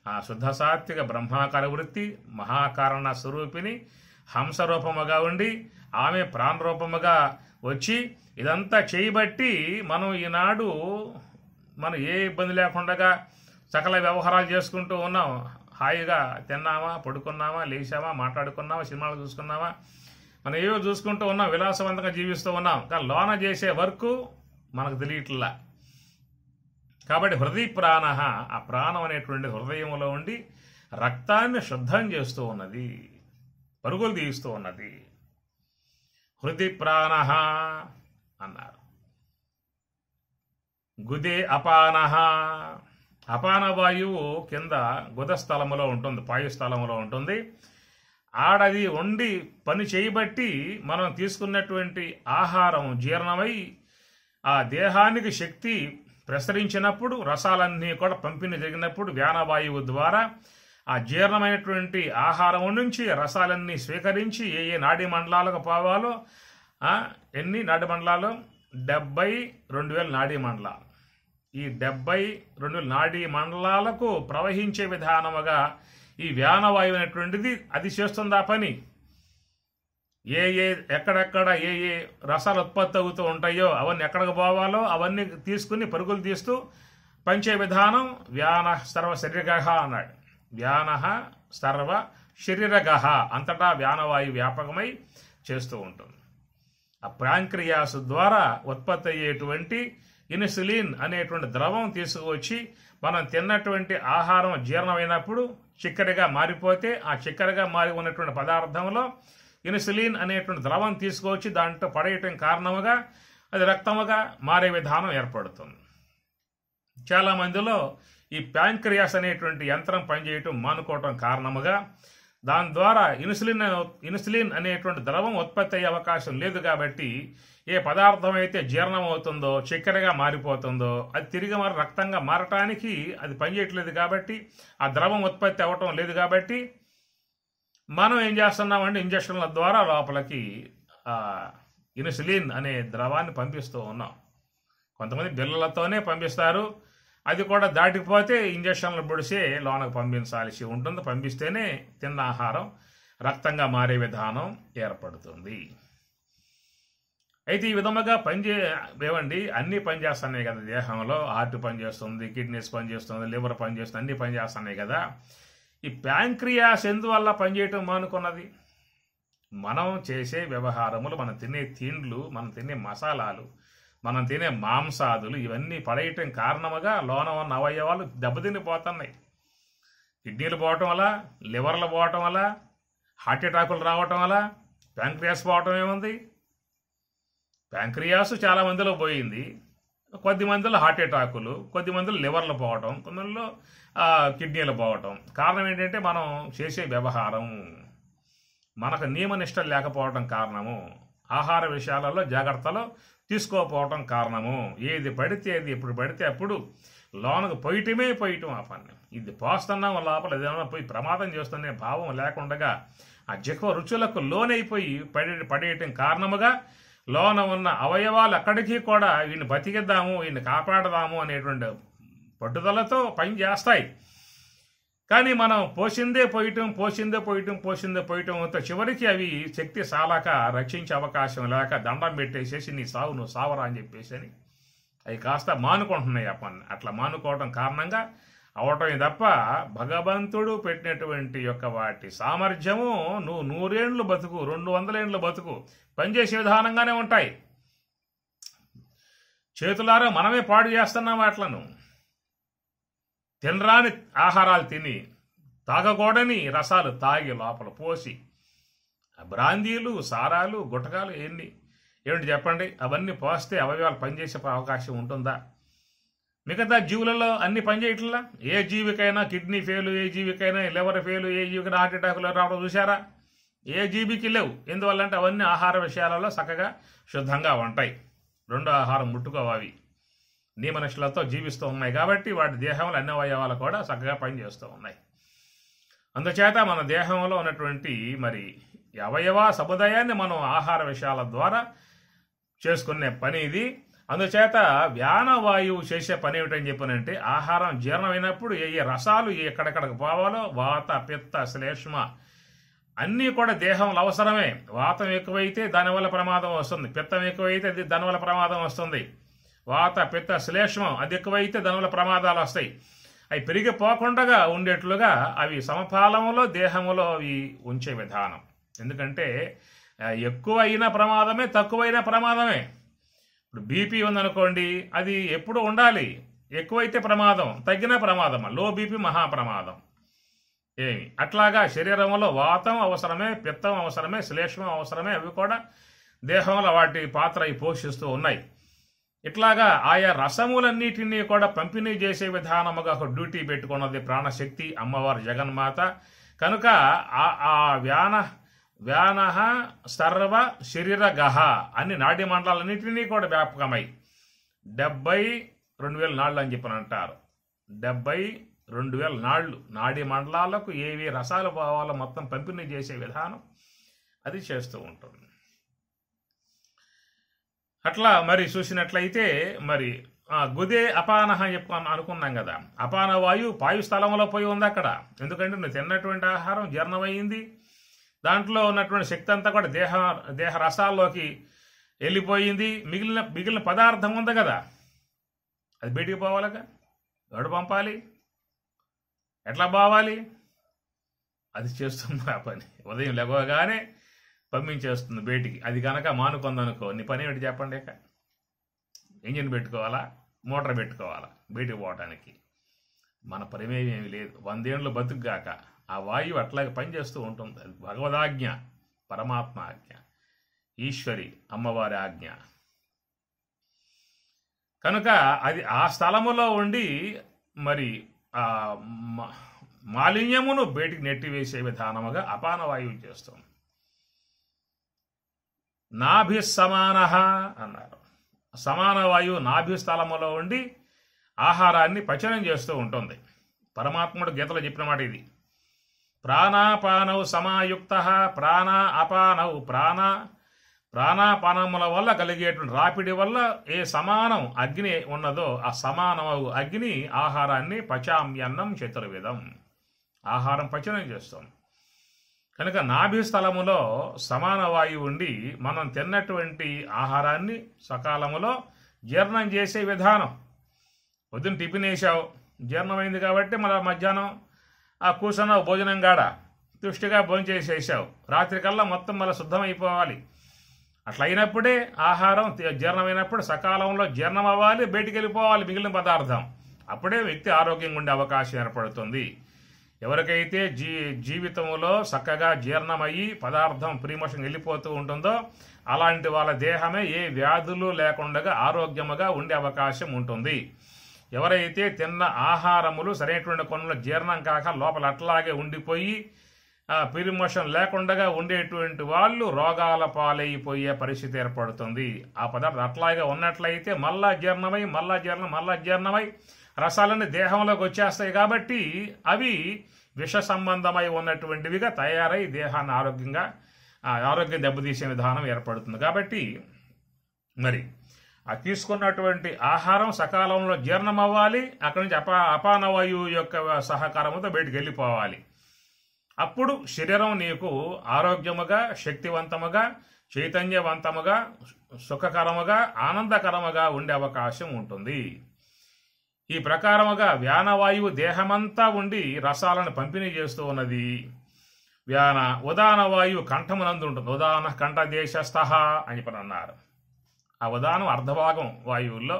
ఆ శుద్ధ సాత్విక బ్రహ్మాకార వృత్తి, మహాకారణ స్వరూపిణి హంస రూపముగా ఉండి ఆమె ప్రాణరూపముగా వచ్చి ఇదంతా చేయబట్టి మనం ఈనాడు మనం ఏ ఇబ్బంది లేకుండా సకల వ్యవహారాలు చేసుకుంటూ ఉన్నాం. హాయిగా తిన్నామా, పడుకున్నామా, లేచామా, మాట్లాడుకున్నామా, సినిమాలు చూసుకున్నామా, మనం ఏవో చూసుకుంటూ ఉన్నాం, విలాసవంతంగా జీవిస్తూ ఉన్నాం. కానీ లోన చేసే వర్క్ మనకు తెలియట్లా. కాబట్టి హృదయ ప్రాణ, ఆ ప్రాణం అనేటువంటి హృదయంలో ఉండి రక్తాన్ని శుద్ధం చేస్తూ ఉన్నది, పరుగులు తీస్తూ ఉన్నది. హృది ప్రాణ అన్నారు. గుదే అపాన, అపాన వాయువు కింద గుదస్థలములో ఉంటుంది, పాయుస్థలములో ఉంటుంది. ఆడది వండి పని చేయబట్టి మనం తీసుకున్నటువంటి ఆహారం జీర్ణమై ఆ దేహానికి శక్తి ప్రసరించినప్పుడు, రసాలన్నీ కూడా పంపిణీ జరిగినప్పుడు వ్యానవాయువు ద్వారా ఆ జీర్ణమైనటువంటి ఆహారం నుంచి రసాలన్నీ స్వీకరించి ఏ నాడీ మండలాలకు పోవాలో ఎన్ని నాడీ మండలాలు? 72,000 నాడీ మండలాలు. ఈ 72,000 నాడీ మండలాలకు ప్రవహించే విధానముగా ఈ వ్యానవాయువు అనేటువంటిది అది చేస్తుందా పని. ఎక్కడెక్కడ ఏ రసాలు ఉత్పత్తి అవుతూ ఉంటాయో అవన్నీ ఎక్కడికి పోవాలో అవన్నీ తీసుకుని పరుగులు తీస్తూ పంచే విధానం వ్యాన సర్వ శరీరగహ అన్నాడు. వ్యాన సర్వ శరీరగహ, అంతటా వ్యానవాయువు వ్యాపకమై చేస్తూ ఉంటుంది. ఆ ప్యాంక్రియాస్ ద్వారా ఉత్పత్తి అయ్యేటువంటి ఇన్సులిన్ అనేటువంటి ద్రవం తీసుకువచ్చి మనం తిన్నటువంటి ఆహారం జీర్ణమైనప్పుడు చక్కెరగా మారిపోతే ఆ చక్కెరగా మారి ఉన్నటువంటి పదార్థంలో ఇన్సులిన్ అనేటువంటి ద్రవం తీసుకువచ్చి దాంట్లో పడేయటం కారణముగా అది రక్తముగా మారే విధానం ఏర్పడుతుంది. చాలా మందిలో ఈ ప్యాంక్రియాస్ అనేటువంటి యంత్రం పనిచేయటం మానుకోవటం కారణముగా దాని ద్వారా ఇన్సులిన్ అనేటువంటి ద్రవం ఉత్పత్తి అయ్యే అవకాశం లేదు. కాబట్టి ఏ పదార్థం అయితే జీర్ణం అవుతుందో చక్కెరగా మారిపోతుందో అది తిరిగి మరి రక్తంగా మారటానికి అది పనిచేయట్లేదు. కాబట్టి ఆ ద్రవం ఉత్పత్తి అవ్వటం లేదు. కాబట్టి మనం ఏం చేస్తున్నామంటే ఇంజక్షన్ల ద్వారా లోపలికి ఇన్సులిన్ అనే ద్రవాన్ని పంపిస్తూ ఉన్నాం. కొంతమంది బిళ్ళలతోనే పంపిస్తారు. అది కూడా దాటిపోతే ఇంజక్షన్లు పొడిసే లోనకు పంపించాల్సి ఉంటుంది. పంపిస్తేనే తిన్న ఆహారం రక్తంగా మారే విధానం ఏర్పడుతుంది. అయితే ఈ విధముగా ఏమండి అన్నీ పనిచేస్తున్నాయి కదా దేహంలో. హార్ట్ పనిచేస్తుంది, కిడ్నీస్ పనిచేస్తుంది, లివర్ పనిచేస్తుంది, అన్నీ పనిచేస్తున్నాయి కదా. ఈ ప్యాంక్రియాస్ ఎందువల్ల పనిచేయటం మానుకున్నది? మనం చేసే వ్యవహారములు, మనం తినే తిండ్లు, మనం తినే మసాలాలు, మనం తినే మాంసాదులు ఇవన్నీ పడేయటం కారణముగా లోన ఉన్న అవయవాలు దెబ్బతినిపోతున్నాయి. కిడ్నీలు పోవటం వల్ల, లివర్లు పోవటం వల్ల, హార్ట్ అటాకులు రావటం వల్ల ప్యాంక్రియాస్ పోవటం ఏముంది? ప్యాంక్రియాస్ చాలా మందిలో పోయింది. కొద్ది మందిలో హార్ట్ అటాకులు, కొద్ది మందిలో లివర్లు పోవటం, కొందరిలో కిడ్నీలు పోవటం. కారణం ఏంటంటే మనం చేసే వ్యవహారం, మనకు నియమనిష్టలు లేకపోవటం కారణము, ఆహార విషయాలలో జాగ్రత్తలు తీసుకోకపోవటం కారణము. ఏది పడితే అది ఎప్పుడు పడితే అప్పుడు లోనకు పోయటం ఆ పని. ఇది పోస్తున్నాం లోపల ఏదైనా పోయి ప్రమాదం చేస్తున్న భావం లేకుండా ఆ జిహ్వ రుచులకు లోనైపోయి పడేయటం కారణముగా లోన ఉన్న అవయవాలు అక్కడికి కూడా వీడిని బతికిద్దాము, వీడిని కాపాడదాము అనేటువంటి పట్టుదలతో పని చేస్తాయి. కానీ మనం పోసిందే పోయటంతో చివరికి అవి శక్తి సాలక రక్షించే అవకాశం లేక దండం పెట్టేసేసి నీ సావు నువ్వు సావరా అని చెప్పేసి అని అవి కాస్త మానుకుంటున్నాయి ఆ పని. అట్లా మానుకోవటం కారణంగా అవటమే తప్ప భగవంతుడు పెట్టినటువంటి యొక్క వాటి సామర్థ్యము నువ్వు 100 ఏండ్లు బతుకు, 200 ఏండ్లు బతుకు, పనిచేసే విధానంగానే ఉంటాయి. చేతులారా మనమే పాడు చేస్తున్నాం వాట్లను. తినరాని ఆహారాలు తిని, తాగకూడని రసాలు తాగి లోపల పోసి బ్రాందీలు, సారాలు, గుటకాలు ఏమిటి చెప్పండి? అవన్నీ పోస్తే అవయవాలు పనిచేసే అవకాశం ఉంటుందా? మిగతా జీవులలో అన్ని పనిచేయట్లా. ఏ జీవికైనా కిడ్నీ ఫెయిల్, ఏ జీవికైనా లివర్ ఫెయిల్, ఏ జీవికైనా హార్ట్ అటాకులు రావడం చూసారా? ఏ జీవికి లేవు. ఎందువల్లంటే అవన్నీ ఆహార విషయాలలో చక్కగా శుద్ధంగా ఉంటాయి. రెండో ఆహారం ముట్టుకోవాలి, నియమనిష్టలతో జీవిస్తూ ఉన్నాయి. కాబట్టి వాటి దేహంలో అన్ని అవయవాలు కూడా చక్కగా పనిచేస్తూ ఉన్నాయి. అందుచేత మన దేహంలో ఉన్నటువంటి మరి అవయవ సముదాయాన్ని మనం ఆహార విషయాల ద్వారా చేసుకునే పని ఇది. అందుచేత వ్యానవాయువు చేసే పని ఏమిటని చెప్పనంటే ఆహారం జీర్ణమైనప్పుడు ఏ రసాలు ఎక్కడెక్కడికి పోవాలో వాత, పిత్త, శ్లేష్మ అన్నీ కూడా దేహంలో అవసరమే. వాతం ఎక్కువైతే దానివల్ల ప్రమాదం వస్తుంది, పిత్తం ఎక్కువైతే దానివల్ల ప్రమాదం వస్తుంది, వాత, పిత్త, శ్లేష్మం అది ఎక్కువైతే దానివల్ల ప్రమాదాలు వస్తాయి. అవి పెరిగిపోకుండా ఉండేట్లుగా అవి సమపాలంలో దేహంలో అవి ఉంచే విధానం. ఎందుకంటే ఎక్కువ అయిన ప్రమాదమే, తక్కువైన ప్రమాదమే. ఇప్పుడు బీపీ ఉందనుకోండి, అది ఎప్పుడు ఉండాలి, ఎక్కువైతే ప్రమాదం, తగ్గిన ప్రమాదం. Low BP మహాప్రమాదం. అట్లాగా శరీరంలో వాతం అవసరమే, పిత్తం అవసరమే, శ్లేష్మం అవసరమే. అవి కూడా దేహంలో వాటి పాత్ర అవి పోషిస్తూ ఉన్నాయి. ఇట్లాగా ఆయా రసములన్నిటినీ కూడా పంపిణీ చేసే విధానముగా ఒక డ్యూటీ పెట్టుకున్నది ప్రాణశక్తి అమ్మవారు జగన్మాత. కనుక ఆ వ్యాన సర్వ శరీర గహ అన్ని నాడీ మండలాలన్నింటినీ కూడా వ్యాపకమై 72,000 నాళ్ళు అని చెప్పని అంటారు. 72,000 నాళ్ళు నాడీ మండలాలకు ఏవి రసాలు పోవాలో మొత్తం పంపిణీ చేసే విధానం అది చేస్తూ ఉంటుంది. అట్లా మరి చూసినట్లయితే మరి గుదే అపానహ అనుకున్నాం కదా. అపాన వాయువు పాయు స్థలంలో పోయి ఉంది అక్కడ. ఎందుకంటే నువ్వు తిన్నటువంటి ఆహారం జీర్ణమైంది, దాంట్లో ఉన్నటువంటి శక్తి అంతా కూడా దేహ రసాల్లోకి వెళ్ళిపోయింది. మిగిలిన పదార్థం ఉంది కదా, అది బయటికి పోవాలిగా. ఎవడు పంపాలి, ఎట్లా పోవాలి? అది చేస్తుంది ఆ పని. ఉదయం లేవగానే పంపించేస్తుంది బయటికి. అది కనుక మానుకుందనుకో, నీ పని ఏమిటి చెప్పండి. ఇక ఇంజిన్ పెట్టుకోవాలా, మోటార్ పెట్టుకోవాలా బయటికి పోవటానికి? మన ప్రమేయం ఏమి లేదు. 100 ఏళ్ళు బతుకుగాక ఆ వాయువు అట్లాగే పనిచేస్తూ ఉంటుంది. అది భగవదాజ్ఞ, పరమాత్మ ఆజ్ఞ, ఈశ్వరి అమ్మవారి ఆజ్ఞ. కనుక అది ఆ స్థలములో ఉండి మరి ఆ మాలిన్యమును బయటికి నెట్టివేసే విధానముగా అపాన వాయువు చేస్తుంది. నాభి సమాన అన్నారు. సమాన వాయువు నాభి స్థలములో ఉండి ఆహారాన్ని పచనం చేస్తూ ఉంటుంది. పరమాత్ముడు గీతలో చెప్పిన మాట ఇది. ప్రాణాపానౌ సమాయుక్త ప్రాణ అపానౌ ప్రాణాపానముల వల్ల కలిగేటువంటి రాపిడి వల్ల ఏ సమానం అగ్ని ఉన్నదో ఆ సమానము అగ్ని ఆహారాన్ని పచామ్యన్నం చతుర్విధం, ఆహారం పచనం చేస్తుంది. కనుక నాభి స్థలములో సమాన వాయువు ఉండి మనం తిన్నటువంటి ఆహారాన్ని సకాలములో జీర్ణం చేసే విధానం. పొద్దున్న టిఫిన్ వేసావు, జీర్ణమైంది కాబట్టి మళ్ళీ మధ్యాహ్నం కూర్చున్నావు భోజనం కాడ, తుష్టిగా భోజనం చేసేసావు. రాత్రికల్లా మొత్తం మళ్ళీ శుద్ధమైపోవాలి. అట్లా అయినప్పుడే ఆహారం జీర్ణమైనప్పుడు సకాలంలో జీర్ణం అవ్వాలి, బయటికి వెళ్ళిపోవాలి మిగిలిన పదార్థం. అప్పుడే వ్యక్తి ఆరోగ్యంగా ఉండే అవకాశం ఏర్పడుతుంది. ఎవరికైతే జీవితంలో చక్కగా జీర్ణమయ్యి పదార్థం ప్రీమోషన్ వెళ్ళిపోతూ ఉంటుందో అలాంటి వాళ్ళ దేహమే ఏ వ్యాధులు లేకుండా ఆరోగ్యముగా ఉండే అవకాశం ఉంటుంది. ఎవరైతే తిన్న ఆహారములు సరైనటువంటి కొనులు జీర్ణం కాక లోపల అట్లాగే ఉండిపోయి ప్రీమోషన్ లేకుండా ఉండేటువంటి వాళ్ళు రోగాల పాలైపోయే పరిస్థితి ఏర్పడుతుంది. ఆ పదార్థం అట్లాగే ఉన్నట్లయితే మళ్ళా జీర్ణమై రసాలన్నీ దేహంలోకి వచ్చేస్తాయి. కాబట్టి అవి విష సంబంధమై ఉన్నటువంటివిగా తయారై దేహాన్ని ఆరోగ్యం దెబ్బతీసే విధానం ఏర్పడుతుంది. కాబట్టి మరి ఆ తీసుకున్నటువంటి ఆహారం సకాలంలో జీర్ణం అవ్వాలి. అక్కడి నుంచి అపాన వాయువు యొక్క సహకారంతో బయటికి వెళ్ళిపోవాలి. అప్పుడు శరీరం నీకు ఆరోగ్యముగా, శక్తివంతముగా, చైతన్యవంతముగా, సుఖకరముగా, ఆనందకరముగా ఉండే అవకాశం ఉంటుంది. ఈ ప్రకారముగా వ్యానవాయువు దేహమంతా ఉండి రసాలను పంపిణీ చేస్తూ ఉన్నది. ఉదాన వాయువు కంఠమునందు ఉంటుంది. ఉదాన కంఠదేశస్థ అని చెప్పని అన్నారు. ఆ ఉదానం అర్ధభాగం వాయువుల్లో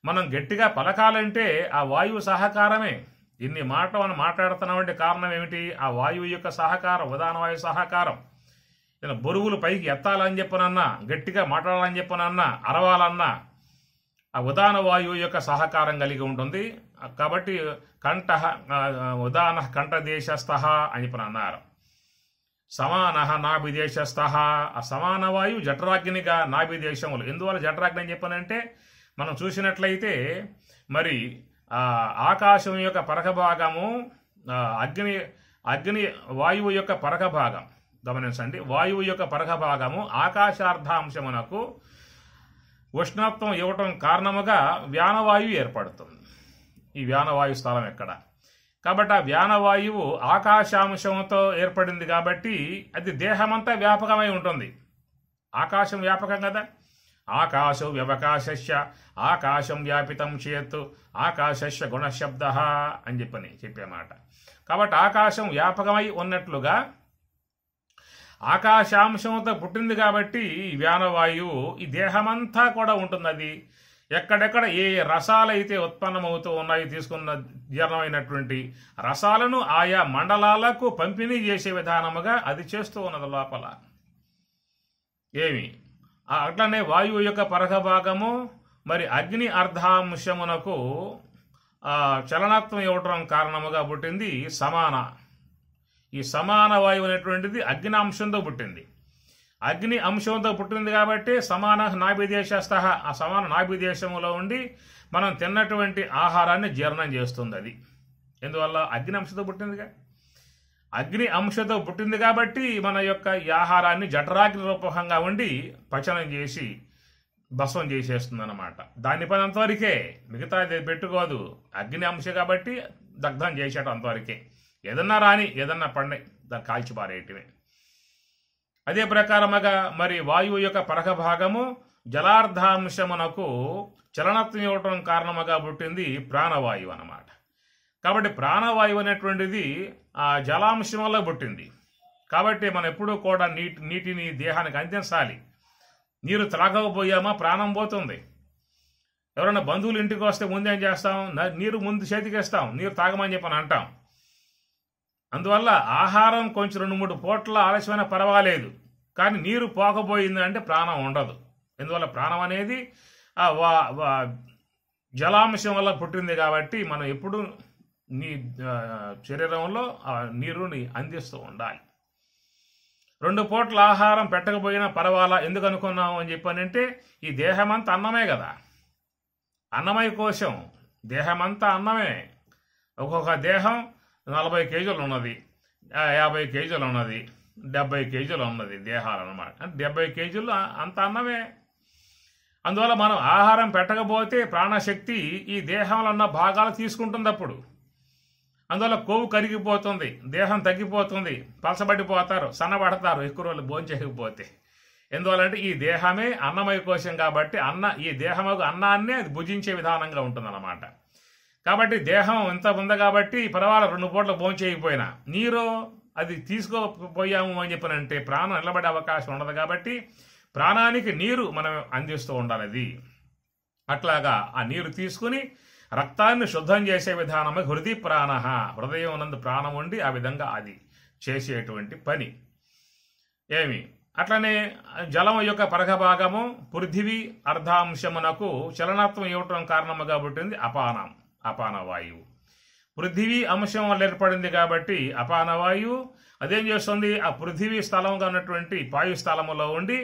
మనం గట్టిగా పలకాలంటే ఆ వాయువు సహకారమే. ఇన్ని మాటలు మనం మాట్లాడుతున్నామంటే కారణం ఏమిటి? ఆ వాయువు యొక్క సహకారం, ఉదాన వాయువు సహకారం. బరువులు పైకి ఎత్తాలని చెప్పనన్నా, గట్టిగా మాట్లాడాలని చెప్పనన్నా, అరవాలన్నా ఆ ఉదాన వాయువు యొక్క సహకారం కలిగి ఉంటుంది. కాబట్టి ఉదాన కంఠదేశస్థ అని చెప్పని అన్నారు. సమాన నాభిదేశస్థ, ఆ సమాన వాయువు జఠరాగ్నిగా నాభిదేశములు. ఎందువల్ల జఠరాగ్ని అని చెప్పనంటే మనం చూసినట్లయితే మరి ఆకాశం యొక్క పరక భాగము అగ్ని వాయువు యొక్క పరక భాగం గమనించండి. వాయువు యొక్క పరక భాగము ఆకాశార్ధాంశమునకు ఉష్ణత్వం ఇవ్వటం కారణముగా వ్యానవాయువు ఏర్పడుతుంది. ఈ వ్యానవాయు స్థలం ఎక్కడ? కాబట్టి ఆ వ్యానవాయువు ఆకాశాంశంతో ఏర్పడింది కాబట్టి అది దేహమంతా వ్యాపకమై ఉంటుంది. ఆకాశం వ్యాపకం కదా. ఆకాశం వ్యవకాశస్య ఆకాశం వ్యాపితం చేత్తు ఆకాశస్య గుణశబ్ద అని చెప్పేమాట. కాబట్టి ఆకాశం వ్యాపకమై ఉన్నట్లుగా ఆకాశాంశంతో పుట్టింది కాబట్టి ఈ వ్యానవాయువు ఈ దేహమంతా కూడా ఉంటుంది. అది ఎక్కడెక్కడ ఏ రసాలైతే ఉత్పన్నమవుతూ ఉన్నాయి, తీసుకున్న జీర్ణమైనటువంటి రసాలను ఆయా మండలాలకు పంపిణీ చేసే విధానముగా అది చేస్తూ ఉన్నది లోపల. అట్లనే వాయువు యొక్క పరక భాగము మరి అగ్ని అర్ధాంశమునకు చలనత్వం ఇవ్వటం కారణముగా పుట్టింది సమాన. ఈ సమాన వాయువు అనేటువంటిది అగ్ని అంశంతో పుట్టింది. అగ్ని అంశంతో పుట్టింది కాబట్టి సమాన నాభిదేశస్థ, ఆ సమాన నాభిదేశములో ఉండి మనం తిన్నటువంటి ఆహారాన్ని జీర్ణం చేస్తుంది. అది ఎందువల్ల? అగ్ని అంశంతో పుట్టిందిగా. అగ్ని అంశతో పుట్టింది కాబట్టి మన యొక్క ఈ ఆహారాన్ని జఠరాగ్ని రూపకంగా ఉండి పచనం చేసి భస్మం చేసేస్తుంది అన్నమాట. దాని పని అంతవరకే, మిగతా పెట్టుకోదు. అగ్ని అంశ కాబట్టి దగ్ధం చేసేట అంతవరకే. ఏదన్నా రాని, ఏదన్నా పడినాయి, దాన్ని కాల్చిపారేయటమే. అదే ప్రకారముగా మరి వాయువు యొక్క పరక భాగము జలార్ధాంశమునకు చలనత్వం ఇవ్వటం కారణముగా పుట్టింది ప్రాణవాయువు అన్నమాట. కాబట్టి ప్రాణవాయువు అనేటువంటిది ఆ జలాంశం వల్ల పుట్టింది. కాబట్టి మనం ఎప్పుడూ కూడా నీటిని దేహానికి అందించాలి. నీరు త్రాగకపోయామా ప్రాణం పోతుంది. ఎవరైనా బంధువులు ఇంటికి వస్తే ముందేం చేస్తాం? నీరు ముందు చేతికిస్తాం, నీరు తాగమని చెప్పని అంటాం. అందువల్ల ఆహారం కొంచెం 2-3 పూట్ల ఆలస్యమైన పర్వాలేదు, కానీ నీరు పోకపోయింది అంటే ప్రాణం ఉండదు. ఎందువల్ల ప్రాణం అనేది జలాంశం వల్ల పుట్టింది. కాబట్టి మనం ఎప్పుడు నీ శరీరంలో ఆ నీరుని అందిస్తూ ఉండాలి. 2 పూట్ల ఆహారం పెట్టకపోయినా పర్వాలా. ఎందుకు అనుకున్నాము అని చెప్పానంటే ఈ దేహమంతా అన్నమే కదా, అన్నమయ కోశం, దేహమంతా అన్నమే. ఒక్కొక్క దేహం 40 కేజీలు ఉన్నది, 50 కేజీలు ఉన్నది, 70 కేజీలు ఉన్నది దేహాలు అన్నమాట. అంటే 70 కేజీలు అంత అన్నమే. అందువల్ల మనం ఆహారం పెట్టకపోతే ప్రాణశక్తి ఈ దేహంలో ఉన్న భాగాలు తీసుకుంటుంది. అప్పుడు అందువల్ల కొవ్వు కరిగిపోతుంది, దేహం తగ్గిపోతుంది, పలసబడిపోతారు, సన్నబడతారు ఎక్కువ రోజులు భోంచేయకపోతే. ఎందువల్లంటే ఈ దేహమే అన్నమయ కోశం కాబట్టి ఈ దేహము అన్నాన్ని అది భుజించే విధానంగా ఉంటుందన్నమాట. కాబట్టి దేహం ఇంత ఉంది కాబట్టి పర్వాలేదు 2 పూట్ల భోంచేయకపోయినా, నీరు అది తీసుకోపోయాము అని చెప్పనంటే ప్రాణం నిలబడే అవకాశం ఉండదు. కాబట్టి ప్రాణానికి నీరు మనం అందిస్తూ ఉండాలి. అది అట్లాగా ఆ నీరు తీసుకుని రక్తాన్ని శుద్ధం చేసే విధానమే హృది ప్రాణ, హృదయం నందు ప్రాణం ఉండి ఆ విధంగా అది చేసేటువంటి పని. అట్లనే జలం యొక్క పరగ భాగము పృథివీ అర్ధాంశమునకు చలనత్వం ఇవ్వటం కారణముగా పుట్టింది అపానవాయువు. పృథివీ అంశం వల్ల ఏర్పడింది కాబట్టి అపానవాయువు అదేం చేస్తుంది? ఆ పృథివీ స్థలంగా ఉన్నటువంటి పాయు స్థలములో ఉండి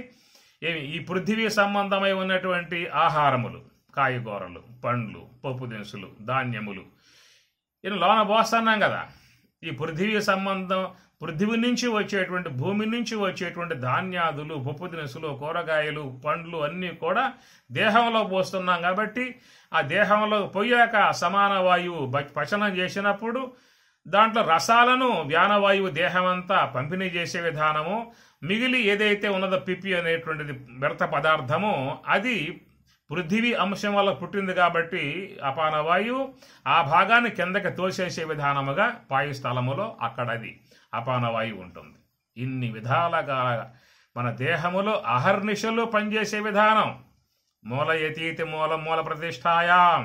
ఈ పృథివీ సంబంధమై ఉన్నటువంటి ఆహారములు, కాయగూరలు, పండ్లు, పప్పు దినుసులు, ధాన్యములు ఇలా లోన పోస్తున్నాం కదా. ఈ పృథివీ సంబంధం, పృథివీ నుంచి వచ్చేటువంటి, భూమి నుంచి వచ్చేటువంటి ధాన్యాదులు, పప్పు దినుసులు, కూరగాయలు, పండ్లు అన్నీ కూడా దేహంలో పోస్తున్నాం. కాబట్టి ఆ దేహంలో పోయాక సమాన వాయువు పచనం చేసినప్పుడు దాంట్లో రసాలను వ్యానవాయువు దేహమంతా పంపిణీ చేసే విధానము, మిగిలి ఏదైతే ఉన్నదో పిప్పి అనేటువంటిది వ్యర్థ పదార్థము, అది పృథివీ అంశం వల్ల పుట్టింది కాబట్టి అపానవాయువు ఆ భాగాన్ని కిందకి తోసేసే విధానముగా పాయు స్థలములో అక్కడ అది అపానవాయువు ఉంటుంది. ఇన్ని విధాలుగా మన దేహములో అహర్నిశలు పనిచేసే విధానం. మూలయతీతి మూల ప్రతిష్టాయాం.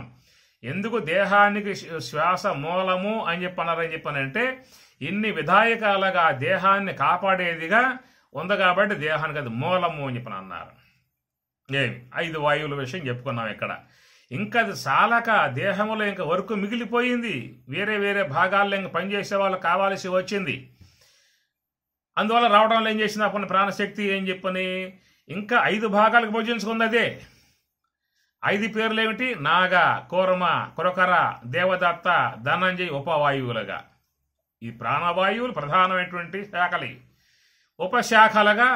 ఎందుకు దేహానికి శ్వాస మూలము అని చెప్పనంటే ఇన్ని విధాయకాలుగా దేహాన్ని కాపాడేదిగా ఉంది కాబట్టి దేహానికి అది మూలము అని అన్నారు. 5 వాయువుల విషయం చెప్పుకున్నాం ఇక్కడ. ఇంకా అది చాలక దేహంలో ఇంకా వర్క్ మిగిలిపోయింది, వేరే వేరే భాగాల్లో ఇంకా పనిచేసే వాళ్ళు కావాల్సి వచ్చింది. అందువల్ల రావడంలో ఏం చేసింది అప్పుడు ప్రాణశక్తి ఏం చెప్పని ఇంకా 5 భాగాలకు భోజించుకుంది. అదే 5 పేర్లు ఏమిటి? నాగ, కూర్మ, కురకర, దేవదత్త, ధనంజయ ఉపవాయువులుగా. ఈ ప్రాణవాయువులు ప్రధానమైనటువంటి శాఖలు. ఉపశాఖలుగా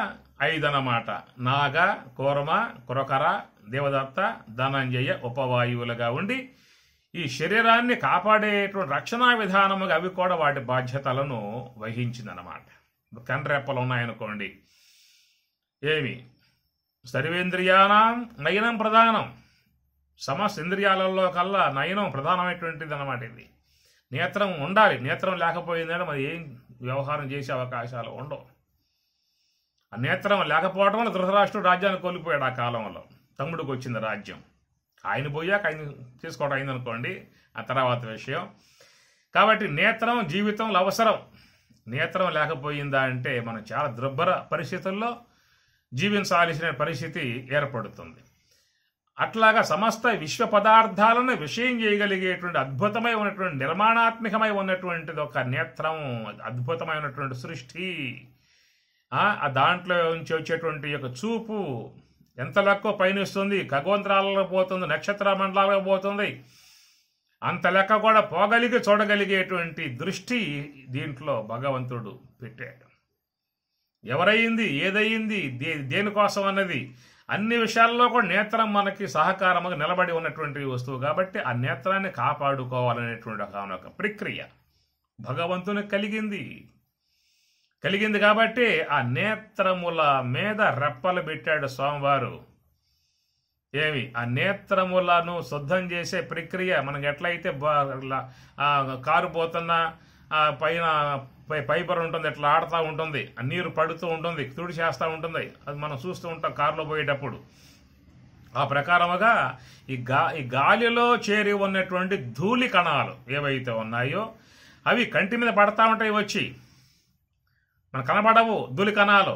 5 అన్నమాట. నాగ, కూర్మ, కురకర, దేవదత్త, ధనంజయ ఉపవాయువులుగా ఉండి ఈ శరీరాన్ని కాపాడేటువంటి రక్షణా విధానముగా అవి కూడా వాటి బాధ్యతలను వహించిందన్నమాట. కండ్రెప్పలు ఉన్నాయనుకోండి, సర్వేంద్రియానాం నయనం ప్రధానం. సమస్త ఇంద్రియాలలో కల్లా నయనం ప్రధానమైనటువంటిది అన్నమాట. ఇది నేత్రం ఉండాలి, నేత్రం లేకపోయిందంటే మరి ఏం వ్యవహారం చేసే అవకాశాలు ఉండవు. ఆ నేత్రం లేకపోవడం వల్ల ధృతరాష్ట్రుడు రాజ్యాన్ని కోల్పోయాడు. ఆ కాలంలో తమ్ముడికి వచ్చింది రాజ్యం, ఆయన పోయాక ఆయన తీసుకోవడం అయిందనుకోండి, ఆ తర్వాత విషయం. కాబట్టి నేత్రం జీవితంలో అవసరం. నేత్రం లేకపోయిందా అంటే మనం చాలా దుర్భర పరిస్థితుల్లో జీవించాల్సిన పరిస్థితి ఏర్పడుతుంది. అట్లాగా సమస్త విశ్వ పదార్థాలను విషయం చేయగలిగేటువంటి అద్భుతమై ఉన్నటువంటి నిర్మాణాత్మకమై ఉన్నటువంటిది ఒక నేత్రం, అద్భుతమైనటువంటి సృష్టి. దాంట్లో నుంచి వచ్చేటువంటి యొక్క చూపు ఎంత లెక్క పయనిస్తుంది, ఖగోంతరాలలో పోతుంది, నక్షత్ర మండలాలకు పోతుంది, అంత లెక్క కూడా పోగలిగి చూడగలిగేటువంటి దృష్టి దీంట్లో భగవంతుడు పెట్టాడు. ఎవరయ్యింది, ఏదయ్యింది, దేనికోసం అన్నది అన్ని విషయాల్లో కూడా నేత్రం మనకి సహకారముగా నిలబడి ఉన్నటువంటి వస్తువు కాబట్టి ఆ నేత్రాన్ని కాపాడుకోవాలనేటువంటి ఒక ప్రక్రియ భగవంతునికి కలిగింది కాబట్టి ఆ నేత్రముల మీద రెప్పలు పెట్టాడు స్వామివారు. ఆ నేత్రములను శుద్ధం చేసే ప్రక్రియ మనకి ఎట్లయితే కారుపోతున్న పైన పైపర్ ఉంటుంది, ఎట్లా ఆడుతూ ఉంటుంది, నీరు పడుతూ ఉంటుంది, తుడి చేస్తూ ఉంటుంది, అది మనం చూస్తూ ఉంటాం కారులో పోయేటప్పుడు. ఆ ప్రకారముగా ఈ గాలిలో చేరి ఉన్నటువంటి ధూళి కణాలు ఏవైతే ఉన్నాయో అవి కంటి మీద పడతా ఉంటాయి, వచ్చి మనకు కనబడవు ధూళి కణాలు.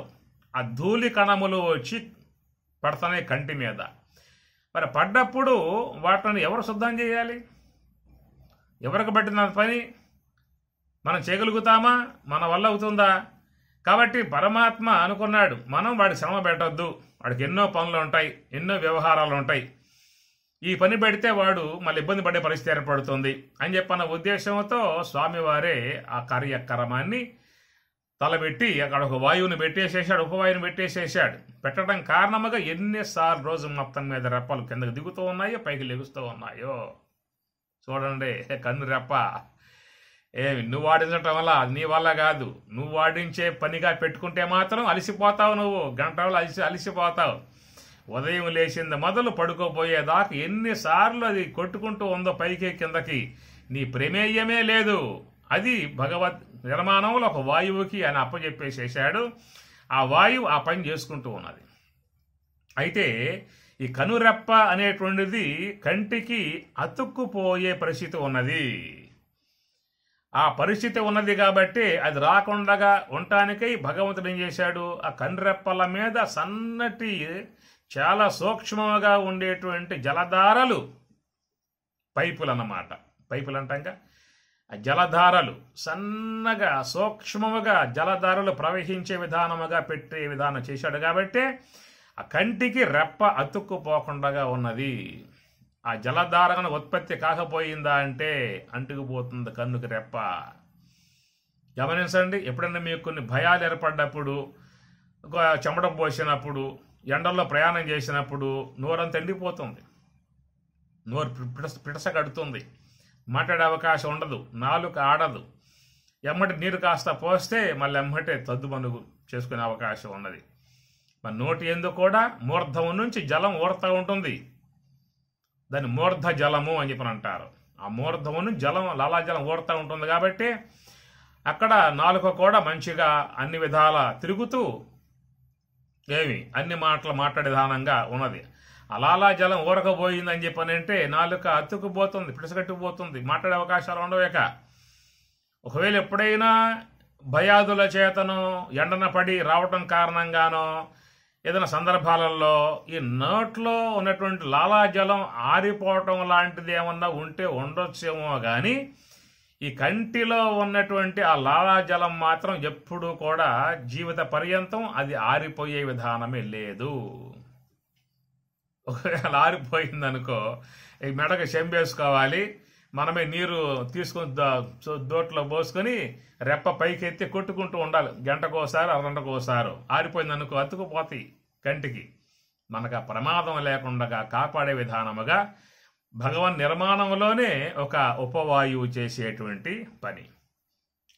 ఆ ధూళి కణములు వచ్చి పడతాయి కంటి మీద. మరి పడ్డప్పుడు వాటిని ఎవరు శుద్ధం చేయాలి? ఎవరికి పట్టిన పని మనం చేయగలుగుతామా? మన వల్ల అవుతుందా? కాబట్టి పరమాత్మ అనుకున్నాడు, మనం వాడికి శ్రమ పెట్టద్దు, వాడికి ఎన్నో పనులు ఉంటాయి, ఎన్నో వ్యవహారాలు ఉంటాయి, ఈ పని పెడితే వాడు మళ్ళీ ఇబ్బంది పడే పరిస్థితి ఏర్పడుతుంది అని చెప్పన్న ఉద్దేశంతో స్వామివారే ఆ కార్యక్రమాన్ని తలబెట్టి అక్కడ ఒక వాయువుని పెట్టేసేసాడు, ఉపవాయువుని పెట్టేసేసాడు. పెట్టడం కారణముగా ఎన్నిసార్లు రోజు మొత్తం మీద రెప్పలు కిందకు దిగుతూ ఉన్నాయో, పైకి లెగుస్తూ ఉన్నాయో చూడండి. కన్ను రెప్ప నువ్వు వాడించటం వల్ల నీ వల్ల కాదు, నువ్వు వాడించే పనిగా పెట్టుకుంటే మాత్రం అలసిపోతావు, నువ్వు గంటలు అలసిపోతావు. ఉదయం లేచింది మొదలు పడుకోపోయేదాకా ఎన్నిసార్లు అది కొట్టుకుంటూ ఉందో పైకి కిందకి, నీ ప్రమేయమే లేదు. అది భగవత్ నిర్మాణంలో ఒక వాయువుకి అని అప్పచెప్పేసేసాడు. ఆ వాయువు ఆ పని చేసుకుంటూ ఉన్నది. అయితే ఈ కనురెప్ప అనేటువంటిది కంటికి అతుక్కుపోయే పరిస్థితి ఉన్నది. ఆ పరిస్థితి ఉన్నది కాబట్టి అది రాకుండా ఉండటానికై భగవంతుడు ఏం చేశాడు, ఆ కనురెప్పల మీద సన్నటి చాలా సూక్ష్మంగా ఉండేటువంటి జలధారలు, పైపులు అన్నమాట, పైపులు అంటాక జలధారలు సన్నగా సూక్ష్మముగా జలధారలు ప్రవహించే విధానముగా పెట్టే విధానం చేశాడు. కాబట్టి ఆ కంటికి రెప్ప అతుక్కుపోకుండా ఉన్నది. ఆ జలధారను ఉత్పత్తి కాకపోయిందా అంటే అంటుకుపోతుంది కన్నుకి రెప్ప. గమనించండి, ఎప్పుడైనా మీకు కొన్ని భయాలు ఏర్పడ్డప్పుడు, చెమట పోసినప్పుడు, ఎండల్లో ప్రయాణం చేసినప్పుడు నోరంతా ఎండిపోతుంది, నోరు పిడస కడుతుంది, మాట్లాడే అవకాశం ఉండదు, నాలుక ఆడదు, ఎమ్మటి నీరు కాస్త పోస్తే మళ్ళీ ఎమ్మటే తద్దుమనుగు చేసుకునే అవకాశం ఉన్నది. మన నోటి ఎందు కూడా మూర్ధము నుంచి జలం ఊరుతూ ఉంటుంది, దాన్ని మూర్ధ జలము అని చెప్పని అంటారు. ఆ మూర్ధము నుంచి జలం లాలాజలం ఊరుతూ ఉంటుంది కాబట్టి అక్కడ నాలుక కూడా మంచిగా అన్ని విధాల తిరుగుతూ అన్ని మాటలు మాట్లాడే విధానంగా ఉన్నది. అలాలా జలం ఊరకపోయిందని చెప్పనంటే నాలుక అతుక్కుపోతుంది, పిడసగట్టుకుపోతుంది, మాట్లాడే అవకాశాలు ఉండవేక. ఒకవేళ ఎప్పుడైనా భయాదుల చేతను ఎండన పడి రావటం కారణంగానో ఏదైనా సందర్భాలలో ఈ నోట్లో ఉన్నటువంటి లాలాజలం ఆరిపోవటం లాంటిది ఏమన్నా ఉంటే ఉండొచ్చేమో కానీ ఈ కంటిలో ఉన్నటువంటి ఆ లాలాజలం మాత్రం ఎప్పుడూ కూడా జీవిత పర్యంతం అది ఆరిపోయే విధానమే లేదు. ఒకవేళ ఆరిపోయిందనుకో ఈ మెడకు చెంబేసుకోవాలి, మనమే నీరు తీసుకుని దోట్లో పోసుకొని రెప్ప పైకి ఎత్తి కొట్టుకుంటూ ఉండాలి, గంటకోసారి అరగంటకోసారి. ఆరిపోయిందనుకో అతుకుపోతాయి కంటికి. మనకు ఆ ప్రమాదం లేకుండా కాపాడే విధానముగా భగవన్ నిర్మాణంలోనే ఒక ఉపవాయువు చేసేటువంటి పని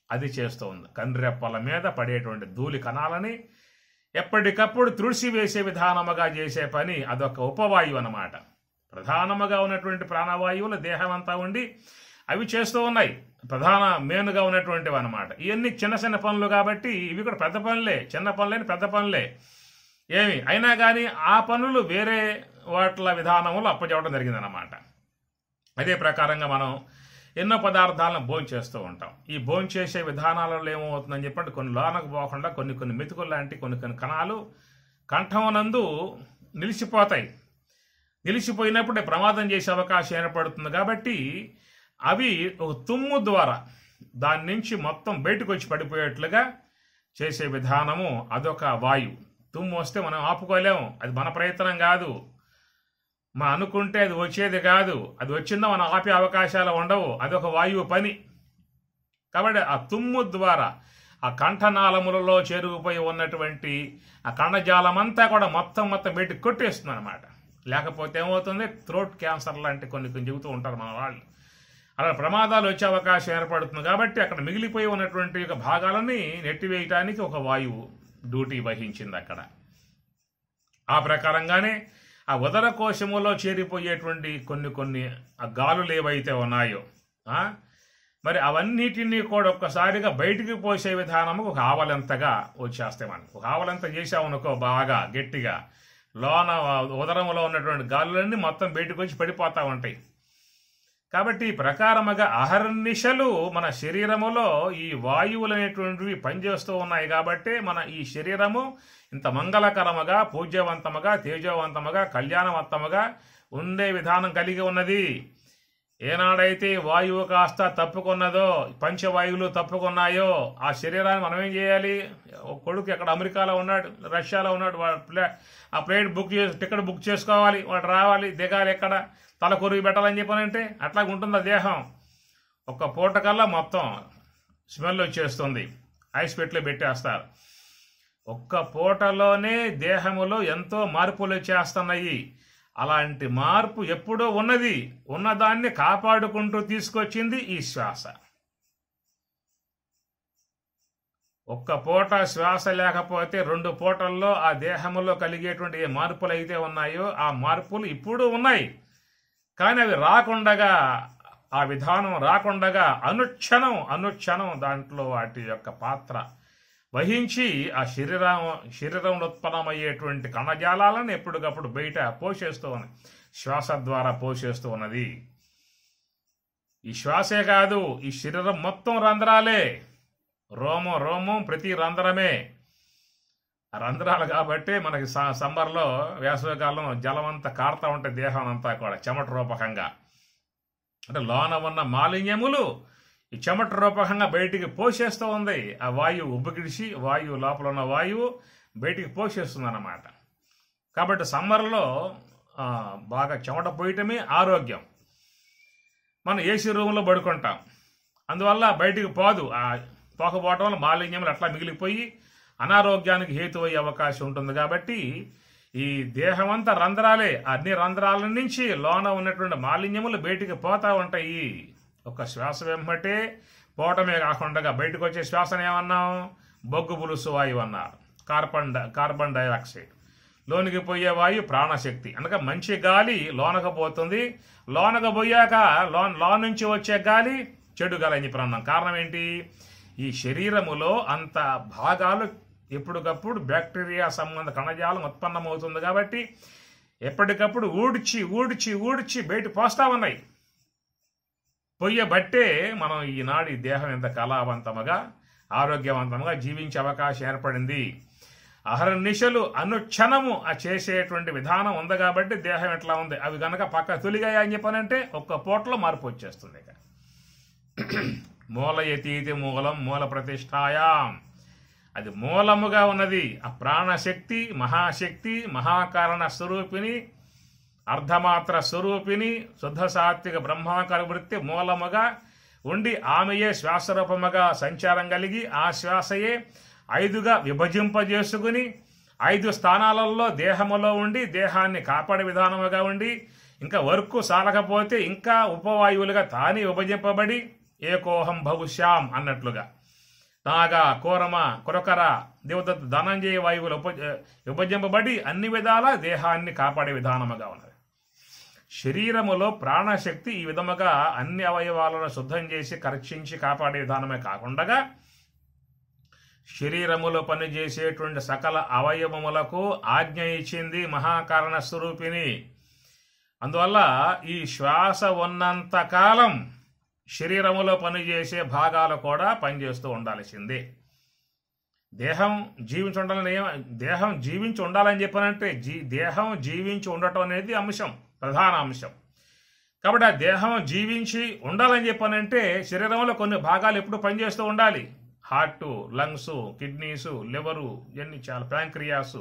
అది చేస్తూ ఉంది. కండ్రెప్పల మీద పడేటువంటి ధూళి కణాలని ఎప్పటికప్పుడు తుడిసివేసే విధానముగా చేసే పని అదొక ఉపవాయువు అన్నమాట. ప్రధానముగా ఉన్నటువంటి ప్రాణవాయువులు దేహం అంతా ఉండి అవి చేస్తూ ఉన్నాయి, ప్రధాన మేనుగా ఉన్నటువంటివి అన్నమాట. ఇవన్నీ చిన్న చిన్న పనులు కాబట్టి ఇవి కూడా పెద్ద పనులే, చిన్న పనులేని పెద్ద పనులే. అయినా కానీ ఆ పనులు వేరే వాట్ల విధానంలో అప్పచెప్పడం జరిగిందన్నమాట. అదే ప్రకారంగా మనం ఎన్నో పదార్థాలను భోంచేస్తూ ఉంటాం. ఈ భోంచేసే విధానాలలో ఏమవుతుందని చెప్పంటే కొన్ని లోనకు పోకుండా కొన్ని మెతుకులు లాంటి కొన్ని కణాలు కంఠమునందు నిలిచిపోతాయి. నిలిచిపోయినప్పుడే ప్రమాదం చేసే అవకాశం ఏర్పడుతుంది. కాబట్టి అవి ఒక తుమ్ము ద్వారా దాని నుంచి మొత్తం బయటకు వచ్చి పడిపోయేట్లుగా చేసే విధానము అదొక వాయువు. తుమ్ము వస్తే మనం ఆపుకోలేము, అది మన ప్రయత్నం కాదు, మనం అనుకుంటే అది వచ్చేది కాదు, అది వచ్చిందో మనం ఆపే అవకాశాలు ఉండవు, అదొక వాయువు పని. కాబట్టి ఆ తుమ్ము ద్వారా ఆ కంఠనాళములలో చేరుకుపోయి ఉన్నటువంటి ఆ కణజాలమంతా కూడా మొత్తం బయటికి కొట్టేస్తుంది అనమాట. లేకపోతే ఏమవుతుంది, థ్రోట్ క్యాన్సర్ లాంటి కొన్ని చెబుతూ ఉంటారు మన వాళ్ళు. అలా ప్రమాదాలు వచ్చే అవకాశం ఏర్పడుతుంది. కాబట్టి అక్కడ మిగిలిపోయి ఉన్నటువంటి భాగాలని నెట్టివేయటానికి ఒక వాయువు డ్యూటీ వహించింది అక్కడ. ఆ ప్రకారంగానే ఆ ఉదర కోశములో చేరిపోయేటువంటి కొన్ని ఆ గాలులు ఏవైతే ఉన్నాయో మరి అవన్నిటినీ కూడా ఒక్కసారిగా బయటికి పోసే విధానము ఒక ఆవలంతగా వచ్చేస్తాయి. మనకు ఒక ఆవలంత చేసామనుకో బాగా గట్టిగా, లోన ఉదరములో ఉన్నటువంటి గాలులన్నీ మొత్తం బయటకు వచ్చి పడిపోతూ ఉంటాయి. కాబట్టి ఈ ప్రకారముగా అహర్నిశలు మన శరీరములో ఈ వాయువులు అనేటువంటివి పనిచేస్తూ ఉన్నాయి. కాబట్టి మన ఈ శరీరము ఇంత మంగళకరముగా, పూజ్యవంతముగా, తేజోవంతముగా, కళ్యాణవంతముగా ఉండే విధానం కలిగి ఉన్నది. ఏనాడైతే వాయువు కాస్త తప్పుకున్నదో, పంచవాయువులు తప్పుకున్నాయో, ఆ శరీరాన్ని మనం ఏం చేయాలి? కొడుకు ఎక్కడ అమెరికాలో ఉన్నాడు, రష్యాలో ఉన్నాడు, ఆ ప్లేట్ టికెట్ బుక్ చేసుకోవాలి, వాడు రావాలి, దిగాలి, ఎక్కడ తల కొరుగు పెట్టాలని చెప్పానంటే అట్లా ఉంటుంది ఆ దేహం. ఒక్క పూట కల్లా మొత్తం స్మెల్ వచ్చేస్తుంది, ఐస్ పెట్లో పెట్టేస్తారు. ఒక్క పూటలోనే దేహములో ఎంతో మార్పులు వచ్చేస్తున్నాయి. అలాంటి మార్పు ఎప్పుడో ఉన్నదాన్ని కాపాడుకుంటూ తీసుకొచ్చింది ఈ శ్వాస. ఒక్క పూట శ్వాస లేకపోతే 2 పూటల్లో ఆ దేహంలో కలిగేటువంటి ఏ మార్పులు అయితే ఉన్నాయో ఆ మార్పులు ఇప్పుడు ఉన్నాయి. కానీ అవి రాకుండగా, ఆ విధానం రాకుండగా అనుక్షణం దాంట్లో వాటి యొక్క పాత్ర వహించి ఆ శరీరంలో ఉత్పన్నమయ్యేటువంటి కణజాలాలను ఎప్పటికప్పుడు బయట పోషేస్తూ ఉన్నది, శ్వాస ద్వారా పోషేస్తూ ఉన్నది. ఈ శ్వాసే కాదు, ఈ శరీరం మొత్తం రంధ్రాలే, రోమం ప్రతి రంధ్రమే రంధ్రాలు. కాబట్టి మనకి సమ్మర్లో, వేసవికాలం జలం అంతా కారుతూ ఉంటాయి దేహం అంతా కూడా చెమట రూపకంగా. అంటే లోన ఉన్న మాలిన్యములు ఈ చెమట రూపకంగా బయటికి పోషేస్తూ ఉంది. ఆ వాయువు ఉబ్బగిడిచి లోపల ఉన్న వాయువు బయటికి పోషేస్తుంది అన్నమాట. కాబట్టి సమ్మర్లో బాగా చెమట పోయటమే ఆరోగ్యం. మనం ఏసీ రూమ్లో పడుకుంటాం, అందువల్ల బయటికి పోకపోవటం వల్ల మాలిన్యములు అట్లా మిగిలిపోయి అనారోగ్యానికి హేతు అయ్యే అవకాశం ఉంటుంది. కాబట్టి ఈ దేహమంతా రంధ్రాలే, అన్ని రంధ్రాల నుంచి లోన ఉన్నటువంటి మాలిన్యములు బయటికి పోతా ఉంటాయి. ఒక శ్వాస వెంబటే పోవటమే కాకుండా బయటకు వచ్చే శ్వాసను ఏమన్నాం? బొగ్గు పులుసు వాయువు అన్నారు, కార్బన్ డైఆక్సైడ్. లోనికి పోయే వాయువు ప్రాణశక్తి. అనగా మంచి గాలి లోనకు పోతుంది, లోనకు పోయాక లో నుంచి వచ్చే గాలి చెడు గాలి అని చెప్పి అన్నాం. కారణం ఏంటి? ఈ శరీరములో అంత భాగాలు ఎప్పటికప్పుడు బ్యాక్టీరియా సంబంధ కణజాలం ఉత్పన్నమవుతుంది. కాబట్టి ఎప్పటికప్పుడు ఊడ్చి బయట పోస్తా ఉన్నాయి. పొయ్యబట్టే మనం ఈనాడు ఈ దేహం ఎంత కళావంతముగా, ఆరోగ్యవంతంగా జీవించే అవకాశం ఏర్పడింది. అహర్నిశలు అనుక్షణము చేసేటువంటి విధానం ఉంది కాబట్టి దేహం ఎట్లా ఉంది. అవి గనక పక్క తొలిగాయా అని చెప్పానంటే ఒక్క పూటలో మార్పు వచ్చేస్తుంది. మూలయతీతి మూలం మూల ప్రతిష్టాయాం, అది మూలముగా ఉన్నది. ఆ ప్రాణశక్తి, మహాశక్తి, మహాకారణ స్వరూపిణి, అర్ధమాత్ర స్వరూపిణి, శుద్ధ సాత్విక బ్రహ్మాకార వృత్తి మూలముగా ఉండి ఆమెయే శ్వాసరూపముగా సంచారం కలిగి ఆ శ్వాసయే 5గా విభజింపజేసుకుని 5 స్థానాలలో దేహములో ఉండి దేహాన్ని కాపాడే విధానముగా ఉండి ఇంకా వర్క్ సాలకపోతే ఇంకా ఉపవాయువులుగా తానే విభజింపబడి ఏకోహం భవిష్యాం అన్నట్లుగా నాగా, కోరమ, కురకర, దేవదత్త, ధనంజయ వాయువులు విభజింపబడి అన్ని విధాల దేహాన్ని కాపాడే విధానముగా ఉన్నది. శరీరములో ప్రాణశక్తి ఈ విధముగా అన్ని అవయవాలను శుద్ధం చేసి కరక్షించి కాపాడే విధానమే కాకుండా శరీరములో పనిచేసేటువంటి సకల అవయవములకు ఆజ్ఞ ఇచ్చింది మహాకారణ స్వరూపిణి. అందువల్ల ఈ శ్వాస ఉన్నంత కాలం శరీరములో పనిచేసే భాగాలు కూడా పనిచేస్తూ ఉండాల్సిందే. దేహం జీవించి ఉండాలని చెప్పానంటే దేహం జీవించి ఉండటం అనేది ప్రధాన అంశం. కాబట్టి ఆ దేహం జీవించి ఉండాలని చెప్పానంటే శరీరంలో కొన్ని భాగాలు ఎప్పుడు పనిచేస్తూ ఉండాలి. హార్ట్, లంగ్స్, కిడ్నీస్, లివరు, ఇవన్నీ చాలా, ప్యాంక్రియాస్,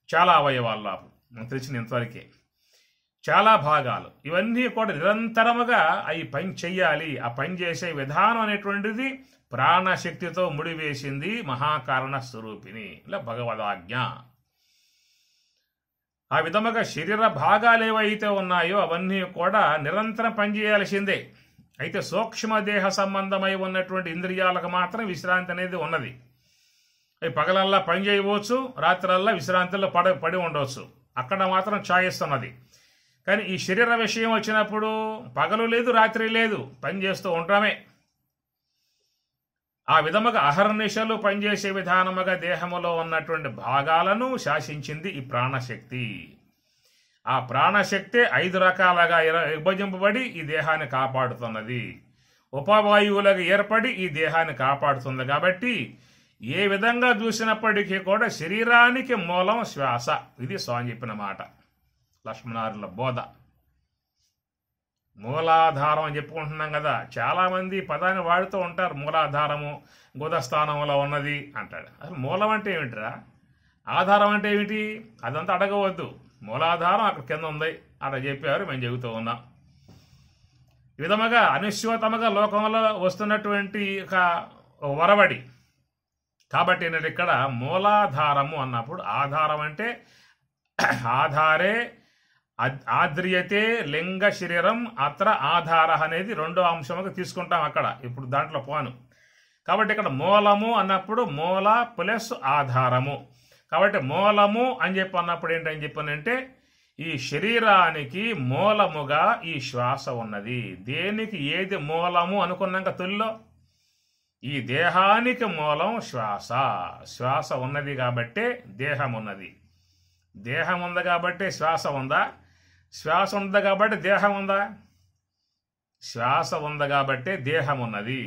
చాలా అవయవాల్లో మనకు తెలిసిన ఇంతవరకే చాలా భాగాలు, ఇవన్నీ కూడా నిరంతరముగా అవి పని చెయ్యాలి. ఆ పని చేసే విధానం అనేటువంటిది ప్రాణశక్తితో ముడివేసింది మహాకారణ స్వరూపిణి, ఇలా భగవదాజ్ఞ. ఆ విధముగా శరీర భాగాలు ఏవైతే ఉన్నాయో అవన్నీ కూడా నిరంతరం పనిచేయాల్సిందే. అయితే సూక్ష్మదేహ సంబంధమై ఉన్నటువంటి ఇంద్రియాలకు మాత్రం విశ్రాంతి అనేది ఉన్నది. అవి పగలల్లా పని చేయవచ్చు, రాత్రల్లా విశ్రాంతిలో పడి ఉండవచ్చు. అక్కడ మాత్రం ఛాయిస్ ఉన్నది. కానీ ఈ శరీర విషయం వచ్చినప్పుడు పగలు లేదు, రాత్రి లేదు, పని చేస్తూ ఉంటామే. ఆ విధముగా అహర్నిశలు పనిచేసే విధానముగా దేహములో ఉన్నటువంటి భాగాలను శాసించింది ఈ ప్రాణశక్తి. ఆ ప్రాణశక్తి 5 రకాలుగా విభజింపబడి ఈ దేహాన్ని కాపాడుతున్నది. ఉపవాయువులకు ఏర్పడి ఈ దేహాన్ని కాపాడుతుంది. కాబట్టి ఏ విధంగా చూసినప్పటికీ కూడా శరీరానికి మూలం శ్వాస. ఇది స్వామి చెప్పిన మాట, లక్ష్మణారుల బోధ. మూలాధారం అని చెప్పుకుంటున్నాం కదా, చాలామంది పదాన్ని వాడుతూ ఉంటారు. మూలాధారము గుదస్థానంలో ఉన్నది అంటాడు. అసలు మూలం అంటే ఏమిటిరా, ఆధారం అంటే ఏమిటి, అదంతా అడగవద్దు. మూలాధారం అక్కడ కింద ఉంది అక్కడ చెప్పారు, మేము చెబుతూ ఉన్నాం. ఈ విధముగా అనిశ్చితముగా లోకంలో వస్తున్నటువంటి ఒక వరవడి. కాబట్టి ఏంటంటే ఇక్కడ మూలాధారము అన్నప్పుడు ఆధారం అంటే ఆధారే ఆద్రియతే లింగ శరీరం అత్ర ఆధార అనేది 2వ అంశముగా తీసుకుంటాం అక్కడ. ఇప్పుడు దాంట్లో పోను. కాబట్టి ఇక్కడ మూలము అన్నప్పుడు మూల ప్లస్ ఆధారము. కాబట్టి మూలము అని చెప్పి అన్నప్పుడు ఏంటని చెప్పానంటే ఈ శరీరానికి మూలముగా ఈ శ్వాస ఉన్నది. దేనికి ఏది మూలము అనుకున్నాక తొలిలో ఈ దేహానికి మూలం శ్వాస. శ్వాస ఉన్నది కాబట్టే దేహం ఉన్నది. దేహం ఉంది కాబట్టి శ్వాస ఉందా? శ్వాస ఉంది కాబట్టి దేహం ఉందా? శ్వాస ఉంది కాబట్టి దేహం ఉన్నది.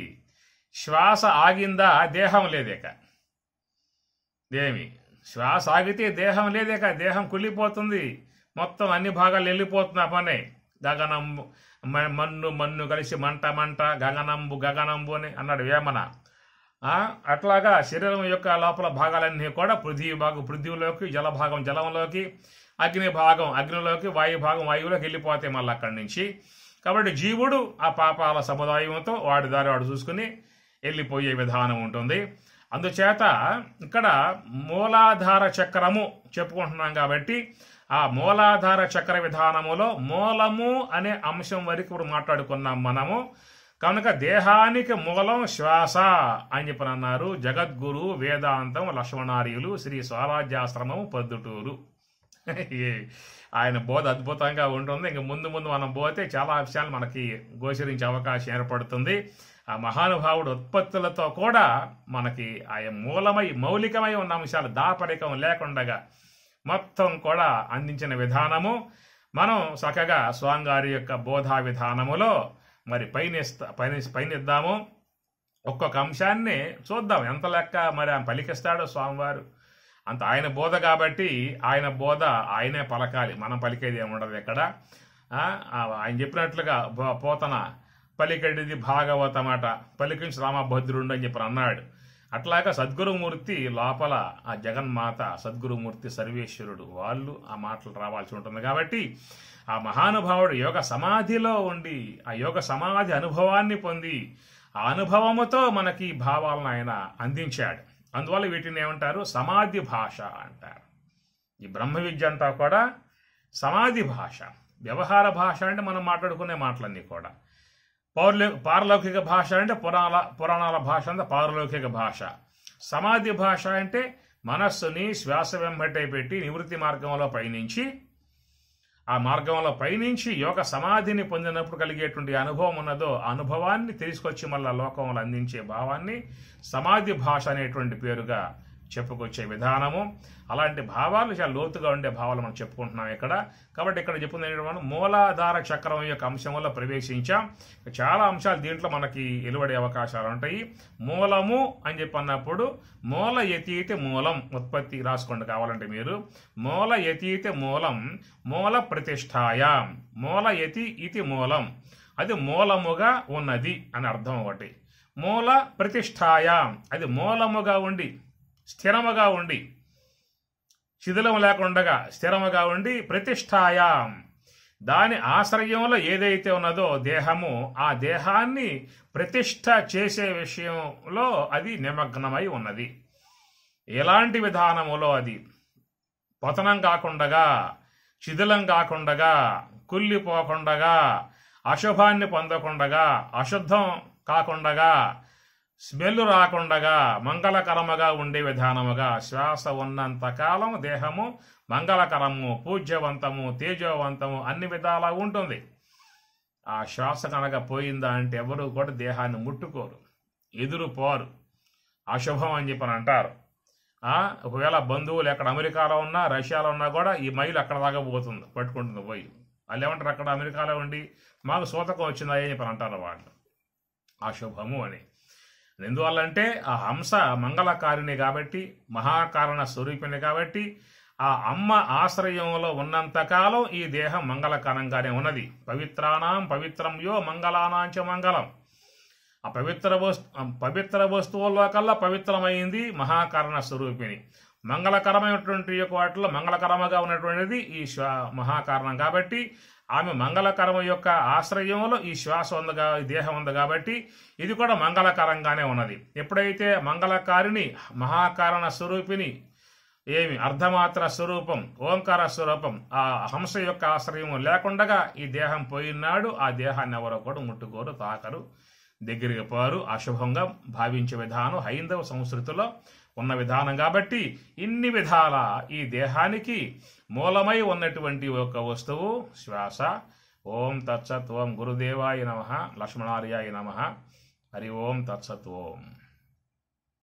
శ్వాస ఆగిందా దేహం లేదేక. ఏమి శ్వాస ఆగితే దేహం లేదేక, దేహం కుళ్ళిపోతుంది, మొత్తం అన్ని భాగాలు వెళ్ళిపోతున్నా పనే. గగనంబు మన్ను కలిసి మంట మంట, గగనంబు గగనంబు అని అన్నాడు వేమన. అట్లాగా శరీరం యొక్క లోపల భాగాలన్నీ కూడా పృథ్వీలోకి, జలభాగం జలంలోకి, అగ్ని భాగం అగ్నిలోకి, వాయు భాగం వాయువులోకి వెళ్ళిపోతాయి మళ్ళీ అక్కడి నుంచి. కాబట్టి జీవుడు ఆ పాపాల సముదాయంతో వాడి దారి వాడు చూసుకుని వెళ్ళిపోయే విధానం ఉంటుంది. అందుచేత ఇక్కడ మూలాధార చక్రము చెప్పుకుంటున్నాం కాబట్టి ఆ మూలాధార చక్ర విధానములో మూలము అనే అంశం వరకు ఇప్పుడు మాట్లాడుకున్నాం మనము. కనుక దేహానికి మూలం శ్వాస అని చెప్పని అన్నారు జగద్గురు వేదాంతం లక్ష్మణార్యులు శ్రీ స్వరాజ్యాశ్రమం పొద్దుటూరు. ఆయన బోధ అద్భుతంగా ఉంటుంది. ఇంక ముందు మనం పోతే చాలా విషయాలు మనకి గోచరించే అవకాశం ఏర్పడుతుంది. ఆ మహానుభావుడు ఉత్పత్తులతో కూడా మనకి ఆయన మౌలికమై ఉన్న అంశాలు దాపరికం లేకుండా మొత్తం కూడా అందించిన విధానము మనం చక్కగా స్వామివారి యొక్క బోధా విధానములో మరి పైనిద్దాము. ఒక్కొక్క అంశాన్ని చూద్దాం ఎంత లెక్క మరి ఆయన పలికిస్తాడో స్వామివారు. అంత ఆయన బోధ కాబట్టి ఆయన బోధ ఆయనే పలకాలి, మనం పలికేది ఏముండదు ఎక్కడ. ఆయన చెప్పినట్లుగా పోతన పలికెడిది భాగవతమాట, పలికించి రామభద్రుడు అని చెప్పి అన్నాడు. అట్లాగా సద్గురుమూర్తి లోపల ఆ జగన్మాత సద్గురుమూర్తి సర్వేశ్వరుడు వాళ్ళు ఆ మాటలు రావాల్సి ఉంటుంది. కాబట్టి ఆ మహానుభావుడు యోగ సమాధిలో ఉండి ఆ యోగ సమాధి అనుభవాన్ని పొంది ఆ అనుభవముతో మనకి భావాలను ఆయన అందించాడు. అందువల్ల వీటిని ఏమంటారు, సమాధి భాష అంటారు. ఈ బ్రహ్మ విద్య అంతా కూడా సమాధి భాష. వ్యవహార భాష అంటే మనం మాట్లాడుకునే మాటలన్నీ కూడా. పారలౌకిక భాష అంటే పురాణాల భాష అంటే పారలౌకిక భాష. సమాధి భాష అంటే మనస్సుని శ్వాస వెంబటే పెట్టి నివృత్తి మార్గంలో పయనించి ఆ మార్గంలో పయనించి యోగ సమాధిని పొందినప్పుడు కలిగేటువంటి అనుభవం ఉన్నదో ఆ అనుభవాన్ని తీసుకొచ్చి మళ్ళా లోకంలో అందించే భావాన్ని సమాధి భాష అనేటువంటి పేరుగా చెప్పుకొచ్చే విధానము. అలాంటి భావాలు చాలా లోతుగా ఉండే భావాలు మనం చెప్పుకుంటున్నాం ఇక్కడ. కాబట్టి ఇక్కడ చెప్పుకుంది మనం మూలాధార చక్రం యొక్క అంశంలో ప్రవేశించాం. చాలా అంశాలు దీంట్లో మనకి వెలువడే అవకాశాలు ఉంటాయి. మూలము అని చెప్పి అన్నప్పుడు మూల యతీతి మూలం, ఉత్పత్తి రాసుకోండి కావాలంటే మీరు. మూల యతీతి మూలం, మూల ప్రతిష్టాయాం. మూల యతి ఇది మూలం, అది మూలముగా ఉన్నది అని అర్థం ఒకటి. మూల ప్రతిష్టాయాం, అది మూలముగా ఉండి స్థిరముగా ఉండి శిథిలం లేకుండా స్థిరముగా ఉండి ప్రతిష్టాయాం దాని ఆశ్రయంలో ఏదైతే ఉన్నదో దేహము, ఆ దేహాన్ని ప్రతిష్ఠ చేసే విషయంలో అది నిమగ్నమై ఉన్నది. ఎలాంటి విధానములో అది పతనం కాకుండా, శిథిలం కాకుండా, కుళ్ళిపోకుండా, అశుభాన్ని పొందకుండా, అశుద్ధం కాకుండా, స్మెల్ రాకుండా మంగళకరముగా ఉండే విధానముగా శ్వాస ఉన్నంతకాలం దేహము మంగళకరము, పూజ్యవంతము, తేజోవంతము అన్ని విధాలా ఉంటుంది. ఆ శ్వాస కనుక పోయిందా అంటే ఎవరు కూడా దేహాన్ని ముట్టుకోరు, ఎదురుపోరు, అశుభం అని చెప్పని అంటారు. ఒకవేళ బంధువులు ఎక్కడ అమెరికాలో ఉన్నా, రష్యాలో ఉన్నా కూడా ఈ మైలు అక్కడ దాకా పోతుంది, పట్టుకుంటుంది పోయి. వాళ్ళు ఏమంటారు, అక్కడ అమెరికాలో ఉండి మాకు సూతకం వచ్చిందా అని చెప్పని అంటారు వాళ్ళు, అశుభము అని. ఎందువల్లంటే ఆ హంస మంగళకారిణి కాబట్టి, మహాకారణ స్వరూపిణి కాబట్టి, ఆ అమ్మ ఆశ్రయంలో ఉన్నంతకాలం ఈ దేహం మంగళకరంగానే ఉన్నది. పవిత్రానాం పవిత్రం యో మంగళానాంచ మంగళం. ఆ పవిత్ర వస్తువుల్లో కల్లా పవిత్రమైంది మహాకారణ స్వరూపిణి. మంగళకరమైనటువంటి యొక్క వాటిలో మంగళకరముగా ఉన్నటువంటిది ఈ మహాకారణం కాబట్టి, ఆమె మంగళకరమ యొక్క ఆశ్రయంలో ఈ శ్వాస ఉందిగా, ఈ దేహం ఉంది కాబట్టి ఇది కూడా మంగళకరంగానే ఉన్నది. ఎప్పుడైతే మంగళకారిణి మహాకారణ స్వరూపిణి ఏమి అర్ధమాత్ర స్వరూపం, ఓంకార స్వరూపం, ఆ హంస యొక్క ఆశ్రయం లేకుండా ఈ దేహం పోయినాడు, ఆ దేహాన్ని ఎవరో కూడా ముట్టుకోరు, తాకరు, దగ్గరికి పోరు, అశుభంగా భావించే విధానం హైందవ సంస్కృతిలో ఉన్న విధానం కాబట్టి ఇన్ని విధాల ఈ దేహానికి మూలమై ఉన్నటువంటి ఒక వస్తువు శ్వాస. ఓం తత్సత్. ఓం గురుదేవాయ నమః. లక్ష్మణార్యాయ నమః. హరి ఓం తత్సత్. ఓం.